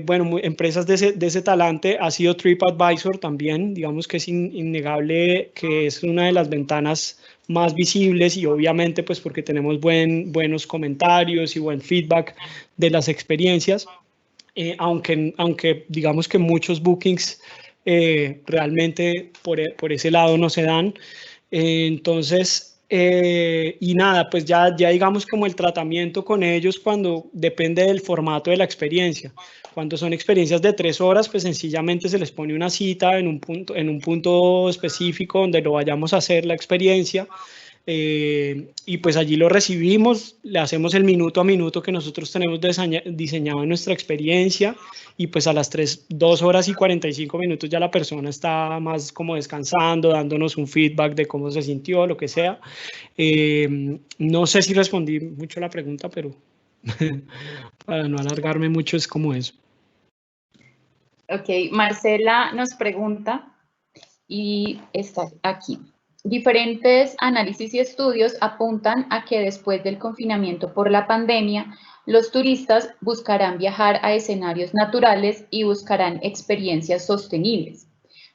bueno, empresas de ese talante. Ha sido TripAdvisor también, digamos que es innegable que es una de las ventanas más visibles y obviamente pues porque tenemos buenos comentarios y buen feedback de las experiencias, aunque digamos que muchos bookings realmente por ese lado no se dan. Entonces, y nada, pues ya digamos como el tratamiento con ellos cuando depende del formato de la experiencia. Cuando son experiencias de 3 horas, pues sencillamente se les pone una cita en un punto específico donde lo vayamos a hacer la experiencia. Y pues allí lo recibimos, le hacemos el minuto a minuto que nosotros tenemos diseñado en nuestra experiencia y pues a las 2 horas y 45 minutos ya la persona está más como descansando, dándonos un feedback de cómo se sintió, lo que sea. No sé si respondí mucho a la pregunta, pero para no alargarme mucho es como eso. Ok, Marcela nos pregunta y está aquí. Diferentes análisis y estudios apuntan a que después del confinamiento por la pandemia, los turistas buscarán viajar a escenarios naturales y buscarán experiencias sostenibles.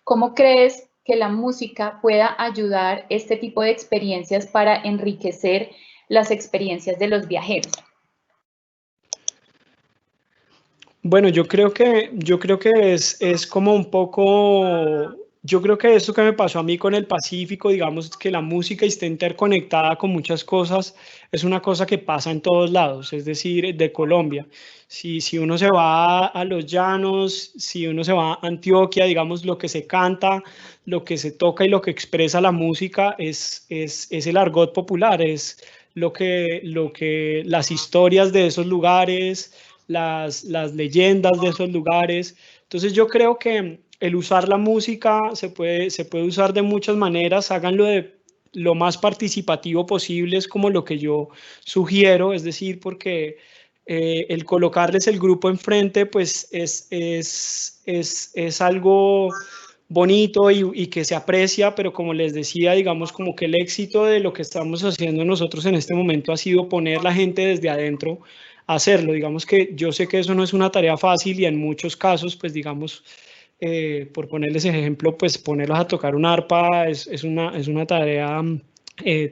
¿Cómo crees que la música pueda ayudar este tipo de experiencias para enriquecer las experiencias de los viajeros? Bueno, yo creo que es como un poco... Yo creo que esto que me pasó a mí con el Pacífico, digamos que la música esté interconectada con muchas cosas, es una cosa que pasa en todos lados, es decir, de Colombia. Si uno se va a los llanos, si uno se va a Antioquia, digamos, lo que se canta, lo que se toca y lo que expresa la música es el argot popular, es las historias de esos lugares, las leyendas de esos lugares. Entonces yo creo que el usar la música se puede usar de muchas maneras, háganlo de lo más participativo posible, es como lo que yo sugiero, es decir, porque el colocarles el grupo enfrente pues es algo bonito y que se aprecia, pero como les decía, digamos como que el éxito de lo que estamos haciendo nosotros en este momento ha sido poner la gente desde adentro a hacerlo. Digamos que yo sé que eso no es una tarea fácil y en muchos casos pues digamos por ponerles ejemplo, pues ponerlos a tocar un arpa es una tarea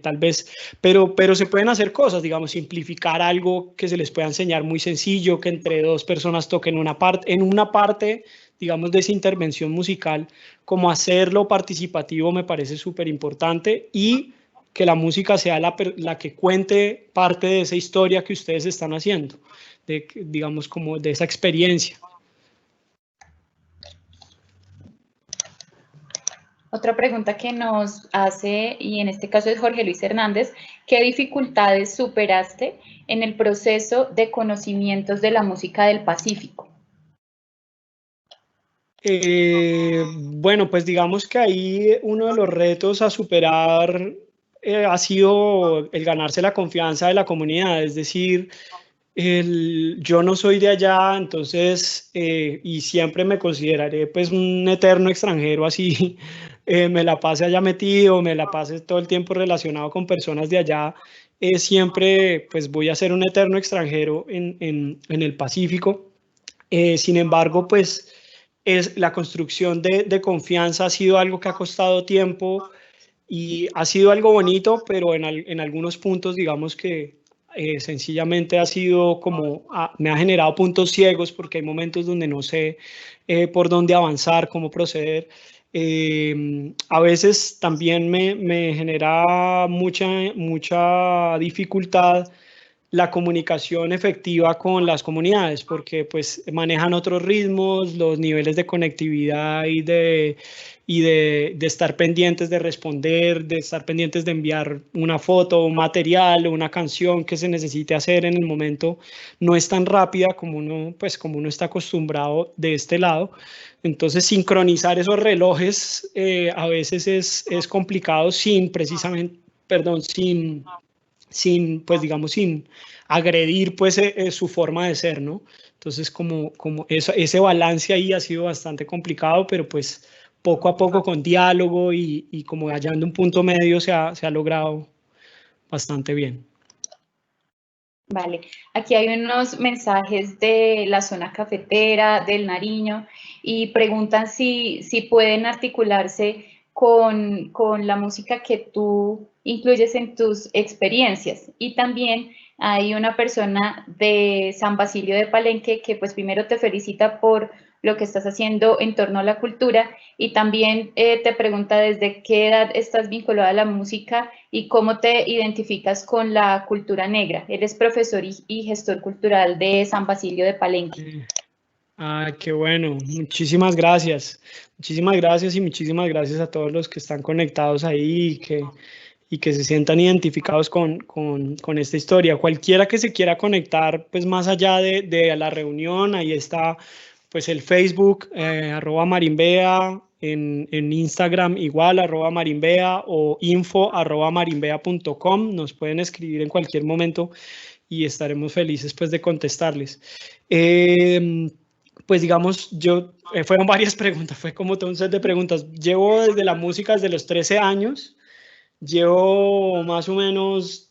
tal vez, pero se pueden hacer cosas, digamos, simplificar algo que se les pueda enseñar muy sencillo, que entre dos personas toquen en una parte, digamos, de esa intervención musical, como hacerlo participativo me parece súper importante, y que la música sea la que cuente parte de esa historia que ustedes están haciendo, digamos, como de esa experiencia. Otra pregunta que nos hace, y en este caso es Jorge Luis Hernández, ¿qué dificultades superaste en el proceso de conocimientos de la música del Pacífico? Bueno, pues digamos que ahí uno de los retos a superar ha sido el ganarse la confianza de la comunidad, es decir, yo no soy de allá, entonces, y siempre me consideraré pues un eterno extranjero, así me la pase allá metido, me la pase todo el tiempo relacionado con personas de allá, siempre pues voy a ser un eterno extranjero en el Pacífico. Sin embargo, pues la construcción de confianza ha sido algo que ha costado tiempo y ha sido algo bonito, pero en algunos puntos, digamos que sencillamente ha sido como, me ha generado puntos ciegos porque hay momentos donde no sé por dónde avanzar, cómo proceder. A veces también me genera mucha dificultad la comunicación efectiva con las comunidades, porque pues manejan otros ritmos, los niveles de conectividad y de estar pendientes de responder, de estar pendientes de enviar una foto, un material o una canción que se necesite hacer en el momento, no es tan rápida como uno está acostumbrado de este lado. Entonces, sincronizar esos relojes a veces es complicado pues digamos, sin agredir pues su forma de ser, ¿no? Entonces, como ese balance ahí ha sido bastante complicado, pero pues poco a poco con diálogo y como hallando un punto medio se ha logrado bastante bien. Vale, aquí hay unos mensajes de la zona cafetera, del Nariño, y preguntan si pueden articularse con la música que tú incluyes en tus experiencias. Y también hay una persona de San Basilio de Palenque que pues primero te felicita por lo que estás haciendo en torno a la cultura y también te pregunta desde qué edad estás vinculada a la música y cómo te identificas con la cultura negra. Él es profesor y gestor cultural de San Basilio de Palenque. Qué bueno, muchísimas gracias. Muchísimas gracias y muchísimas gracias a todos los que están conectados ahí y que se sientan identificados con esta historia. Cualquiera que se quiera conectar, pues más allá de la reunión, ahí está pues el Facebook, @marimbea, en Instagram igual, @marimbea o info@marimbea.com. Nos pueden escribir en cualquier momento y estaremos felices pues de contestarles. Pues digamos, fueron varias preguntas, fue como todo un set de preguntas. Llevo desde la música desde los 13 años. Llevo más o menos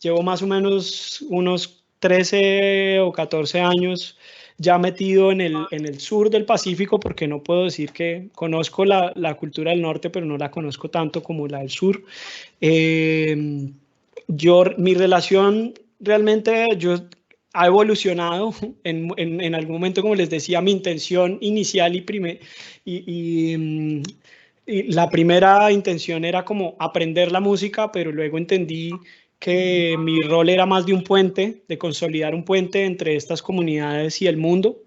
unos 13 o 14 años ya metido en el sur del Pacífico, porque no puedo decir que conozco la cultura del norte, pero no la conozco tanto como la del sur. Mi relación realmente ha evolucionado en algún momento, como les decía, mi intención inicial y la primera intención era como aprender la música, pero luego entendí que mi rol era más de un puente, de consolidar un puente entre estas comunidades y el mundo.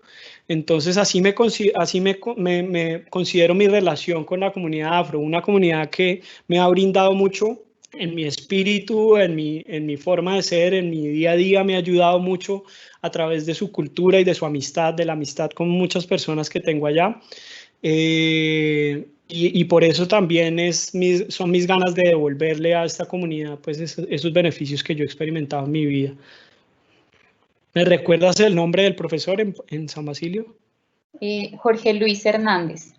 Entonces así me considero mi relación con la comunidad afro, una comunidad que me ha brindado mucho en mi espíritu, en mi forma de ser, en mi día a día, me ha ayudado mucho a través de su cultura y de su amistad, de la amistad con muchas personas que tengo allá. Y por eso también son mis ganas de devolverle a esta comunidad pues esos beneficios que yo he experimentado en mi vida. ¿Me recuerdas el nombre del profesor en San Basilio? Jorge Luis Hernández.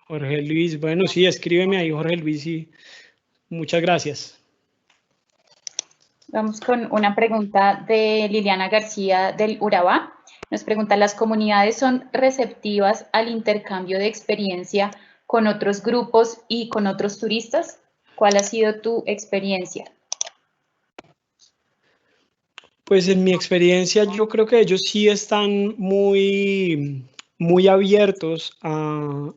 Jorge Luis, bueno, sí, escríbeme ahí, Jorge Luis, y muchas gracias. Vamos con una pregunta de Liliana García del Urabá. Nos pregunta, ¿las comunidades son receptivas al intercambio de experiencia con otros grupos y con otros turistas? ¿Cuál ha sido tu experiencia? Pues en mi experiencia yo creo que ellos sí están muy abiertos a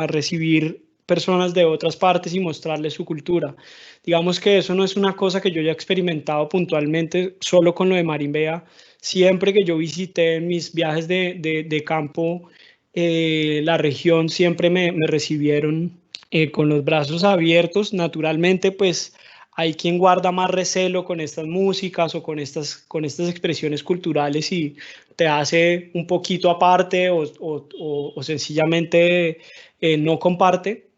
recibir personas de otras partes y mostrarles su cultura. Digamos que eso no es una cosa que yo haya experimentado puntualmente solo con lo de Marimbea. Siempre que yo visité en mis viajes de campo la región, siempre me recibieron con los brazos abiertos. Naturalmente, pues hay quien guarda más recelo con estas músicas o con estas expresiones culturales y te hace un poquito aparte o sencillamente no comparte.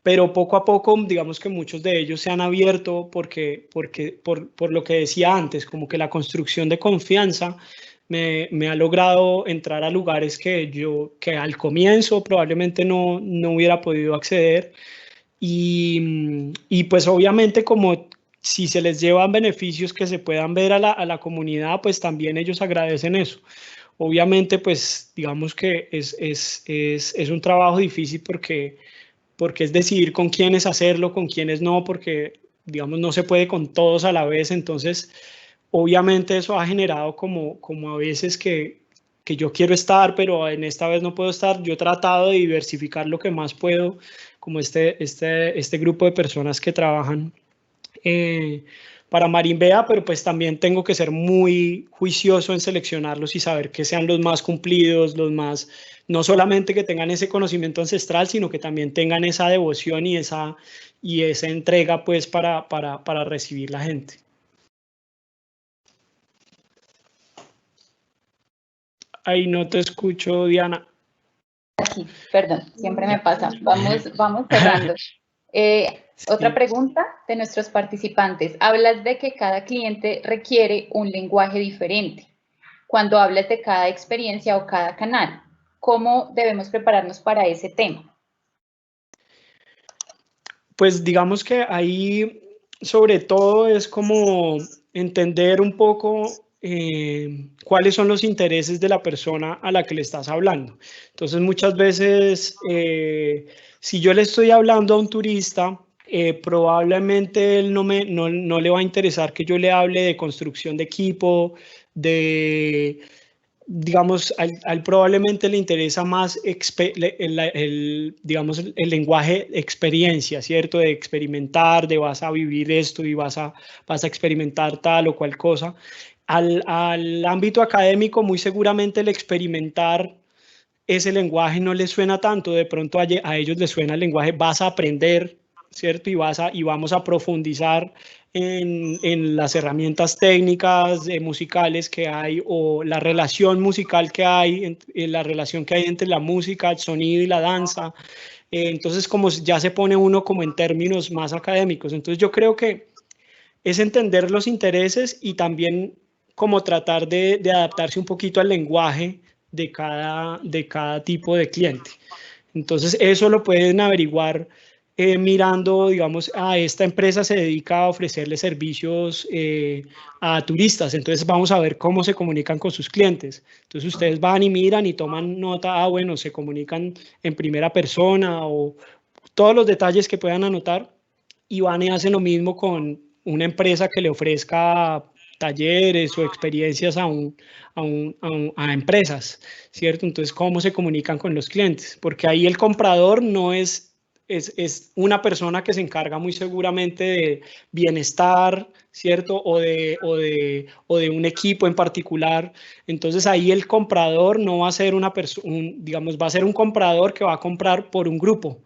Pero poco a poco, digamos que muchos de ellos se han abierto por lo que decía antes, como que la construcción de confianza me ha logrado entrar a lugares que al comienzo probablemente no hubiera podido acceder. Y pues obviamente como si se les llevan beneficios que se puedan ver a la comunidad, pues también ellos agradecen eso. Obviamente pues digamos que es un trabajo difícil porque es decidir con quiénes hacerlo, con quiénes no, porque digamos no se puede con todos a la vez, entonces obviamente eso ha generado como a veces que yo quiero estar, pero en esta vez no puedo estar. Yo he tratado de diversificar lo que más puedo, como este grupo de personas que trabajan para Marimbea, pero pues también tengo que ser muy juicioso en seleccionarlos y saber que sean los más cumplidos, los más, no solamente que tengan ese conocimiento ancestral, sino que también tengan esa devoción y esa entrega pues para recibir la gente. Ahí no te escucho, Diana. Aquí, perdón, siempre me pasa. Vamos cerrando. Otra pregunta de nuestros participantes. Hablas de que cada cliente requiere un lenguaje diferente. Cuando hablas de cada experiencia o cada canal, ¿cómo debemos prepararnos para ese tema? Pues digamos que ahí sobre todo es como entender un poco cuáles son los intereses de la persona a la que le estás hablando. Entonces muchas veces si yo le estoy hablando a un turista, probablemente él no le va a interesar que yo le hable de construcción de equipo, digamos, al probablemente le interesa más digamos, el lenguaje experiencia, ¿cierto? De experimentar, de vas a vivir esto y vas a experimentar tal o cual cosa. Al ámbito académico, muy seguramente el experimentar ese lenguaje no les suena tanto, de pronto a ellos les suena el lenguaje vas a aprender, ¿cierto? Y vamos a profundizar en las herramientas técnicas musicales que hay o la relación musical que hay, la relación que hay entre la música, el sonido y la danza. Entonces, como ya se pone uno como en términos más académicos. Entonces, yo creo que es entender los intereses y también como tratar de adaptarse un poquito al lenguaje de cada tipo de cliente. Entonces, eso lo pueden averiguar mirando, digamos, a esta empresa se dedica a ofrecerle servicios a turistas, entonces vamos a ver cómo se comunican con sus clientes. Entonces, ustedes van y miran y toman nota, bueno, se comunican en primera persona o todos los detalles que puedan anotar y van y hacen lo mismo con una empresa que le ofrezca talleres o experiencias a empresas, ¿cierto? Entonces, ¿cómo se comunican con los clientes? Porque ahí el comprador no es una persona que se encarga muy seguramente de bienestar, ¿cierto? O de un equipo en particular. Entonces, ahí el comprador no va a ser una persona, digamos, va a ser un comprador que va a comprar por un grupo.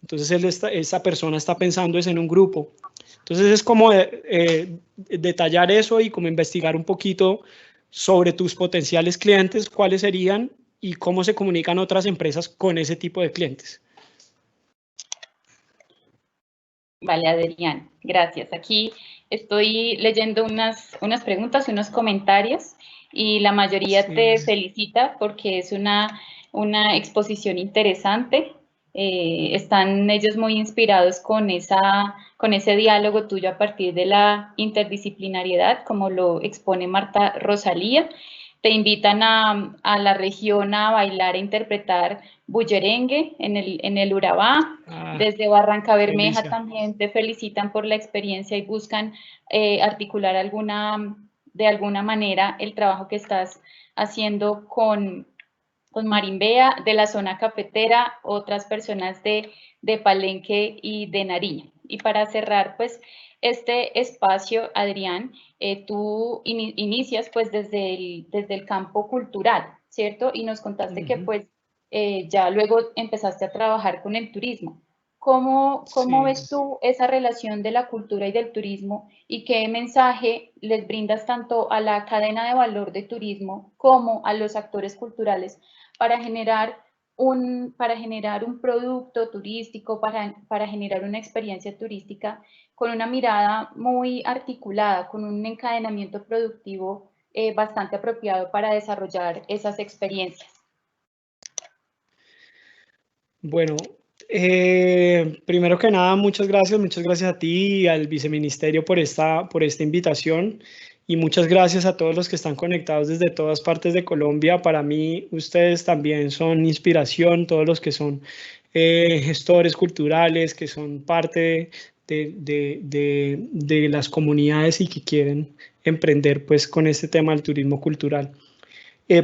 Entonces, esa persona está pensando en un grupo. Entonces es como detallar eso y como investigar un poquito sobre tus potenciales clientes, cuáles serían y cómo se comunican otras empresas con ese tipo de clientes. Vale, Adrián, gracias. Aquí estoy leyendo unas preguntas, unos comentarios y la mayoría te felicita porque es una exposición interesante. Están ellos muy inspirados con ese diálogo tuyo a partir de la interdisciplinariedad, como lo expone Marta Rosalía. te invitan a la región a bailar e interpretar bullerengue en el Urabá. Desde Barranca Bermeja delicia. también te felicitan por la experiencia y buscan articular de alguna manera el trabajo que estás haciendo con Marimbea, de la zona cafetera, otras personas de Palenque y de Nariño. Y para cerrar, pues, este espacio, Adrián, tú inicias, pues, desde el campo cultural, ¿cierto? Y nos contaste que, pues, ya luego empezaste a trabajar con el turismo. ¿Cómo ves tú esa relación de la cultura y del turismo y qué mensaje les brindas tanto a la cadena de valor de turismo como a los actores culturales para generar un producto turístico, para generar una experiencia turística con una mirada muy articulada, con un encadenamiento productivo bastante apropiado para desarrollar esas experiencias? Bueno, primero que nada, muchas gracias a ti y al Viceministerio por esta invitación, y muchas gracias a todos los que están conectados desde todas partes de Colombia. Para mí, ustedes también son inspiración, todos los que son gestores culturales, que son parte de las comunidades y que quieren emprender pues con este tema del turismo cultural.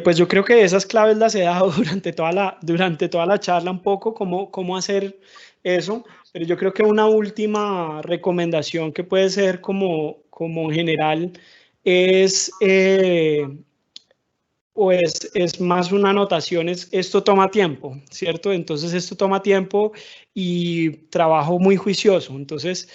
Pues yo creo que esas claves las he dado durante toda la charla un poco, cómo hacer eso, pero yo creo que una última recomendación que puede ser como general es, es más una anotación, esto toma tiempo, ¿cierto? Entonces esto toma tiempo y trabajo muy juicioso. Entonces,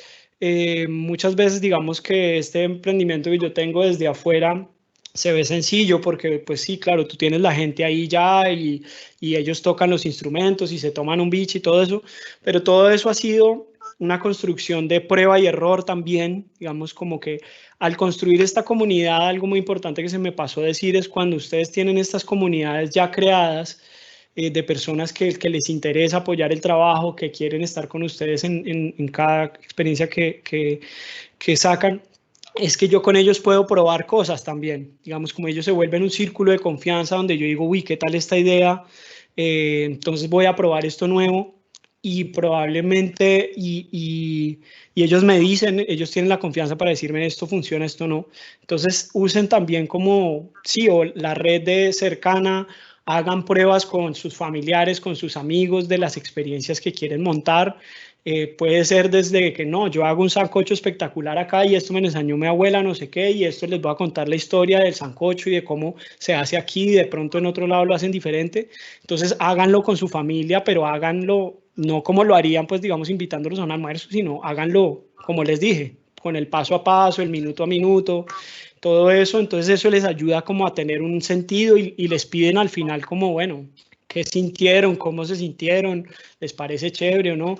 muchas veces digamos que este emprendimiento que yo tengo desde afuera se ve sencillo porque, pues sí, claro, tú tienes la gente ahí ya y ellos tocan los instrumentos y se toman un beach y todo eso, pero todo eso ha sido una construcción de prueba y error también, digamos, como que al construir esta comunidad, algo muy importante que se me pasó a decir es cuando ustedes tienen estas comunidades ya creadas, de personas que les interesa apoyar el trabajo, que quieren estar con ustedes en cada experiencia que sacan, es que yo con ellos puedo probar cosas también, digamos, como ellos se vuelven un círculo de confianza donde yo digo, uy, ¿qué tal esta idea? Entonces voy a probar esto nuevo y probablemente, y ellos me dicen, ellos tienen la confianza para decirme esto funciona, esto no. Entonces usen también como, sí, o la red de cercana, hagan pruebas con sus familiares, con sus amigos de las experiencias que quieren montar. Puede ser desde que no, yo hago un sancocho espectacular acá y esto me lo enseñó mi abuela, no sé qué, y esto les voy a contar la historia del sancocho y de cómo se hace aquí, y de pronto en otro lado lo hacen diferente. Entonces háganlo con su familia, pero háganlo no como lo harían, pues digamos, invitándolos a un almuerzo, sino háganlo como les dije, con el paso a paso, el minuto a minuto, todo eso. Entonces eso les ayuda como a tener un sentido y les piden al final como, bueno, ¿qué sintieron? ¿Cómo se sintieron? ¿Les parece chévere o no?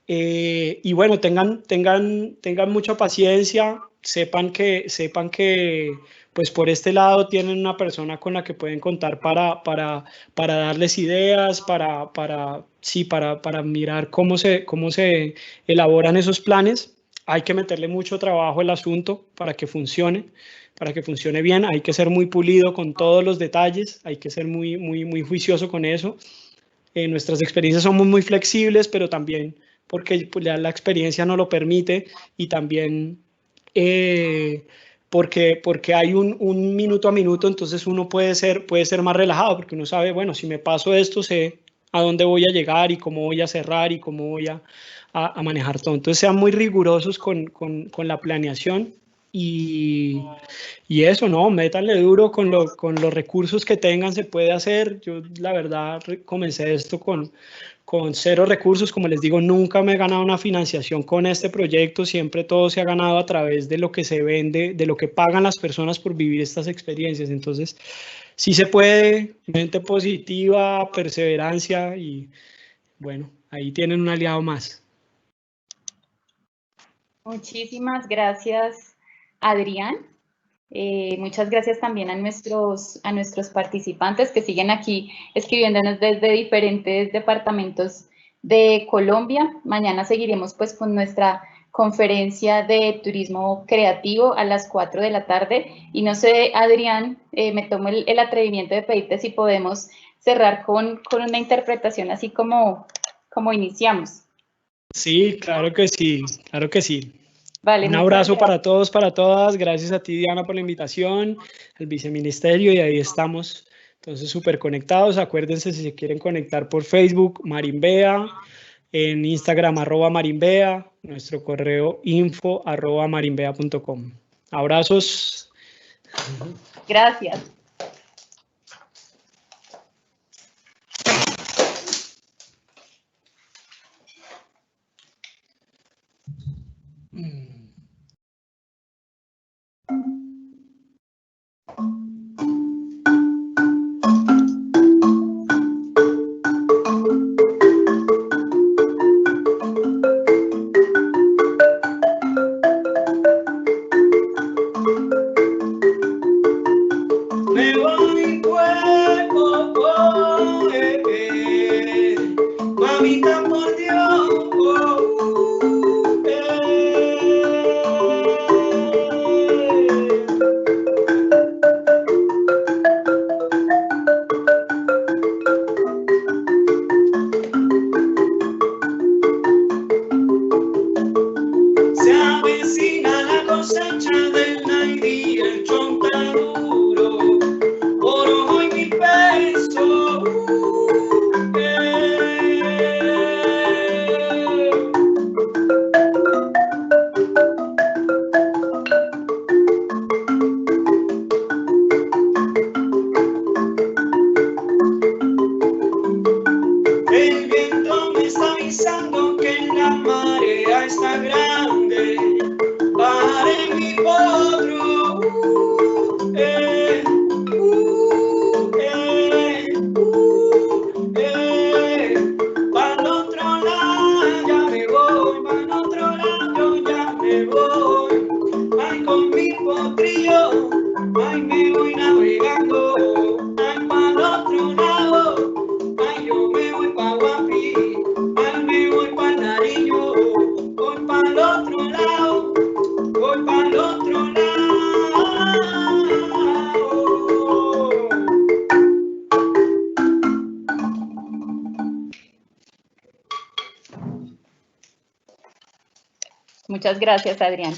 Y bueno, tengan mucha paciencia, sepan que pues por este lado tienen una persona con la que pueden contar para darles ideas, para mirar cómo se elaboran esos planes. Hay que meterle mucho trabajo al asunto para que funcione bien. Hay que ser muy pulido con todos los detalles, hay que ser muy juicioso con eso. Nuestras experiencias somos muy flexibles, pero también porque pues, la experiencia no lo permite, y también porque hay un minuto a minuto, entonces uno puede ser más relajado, porque uno sabe, bueno, si me paso esto, sé a dónde voy a llegar y cómo voy a cerrar y cómo voy a manejar todo. Entonces sean muy rigurosos con la planeación y eso, ¿no? Métanle duro con los recursos que tengan, se puede hacer. Yo la verdad comencé esto con cero recursos, como les digo, nunca me he ganado una financiación con este proyecto, siempre todo se ha ganado a través de lo que se vende, de lo que pagan las personas por vivir estas experiencias. Entonces, sí se puede, mente positiva, perseverancia y bueno, ahí tienen un aliado más. Muchísimas gracias, Adrián. Muchas gracias también a nuestros participantes que siguen aquí escribiéndonos desde diferentes departamentos de Colombia. Mañana seguiremos pues con nuestra conferencia de turismo creativo a las 4 de la tarde. Y no sé, Adrián, me tomo el atrevimiento de pedirte si podemos cerrar con una interpretación así como iniciamos. Sí, claro que sí, claro que sí. Vale, Un abrazo para todos, para todas. Gracias a ti, Diana, por la invitación, al viceministerio, y ahí estamos. Entonces, súper conectados. Acuérdense, si se quieren conectar por Facebook, Marimbea, en Instagram, @marimbea, nuestro correo info@marimbea.com. Abrazos. Gracias. Me voy, mamita, por Dios. Se avecina la cosecha del naidí, el chontaduro, por ojo y 1000 pesos. El viento me está avisando que la marea está grande. Bajaré mi potro, pa'l otro lado ya me voy, pa'l otro lado ya me voy. Ay, con mi potrillo, ay, me voy navegando. Ay, pa'l otro lado, ay, yo me voy pa' Guapi, ay, me voy pa' Nariño, voy pa'l otro lado, voy pa'l otro lado. Muchas gracias, Adrián.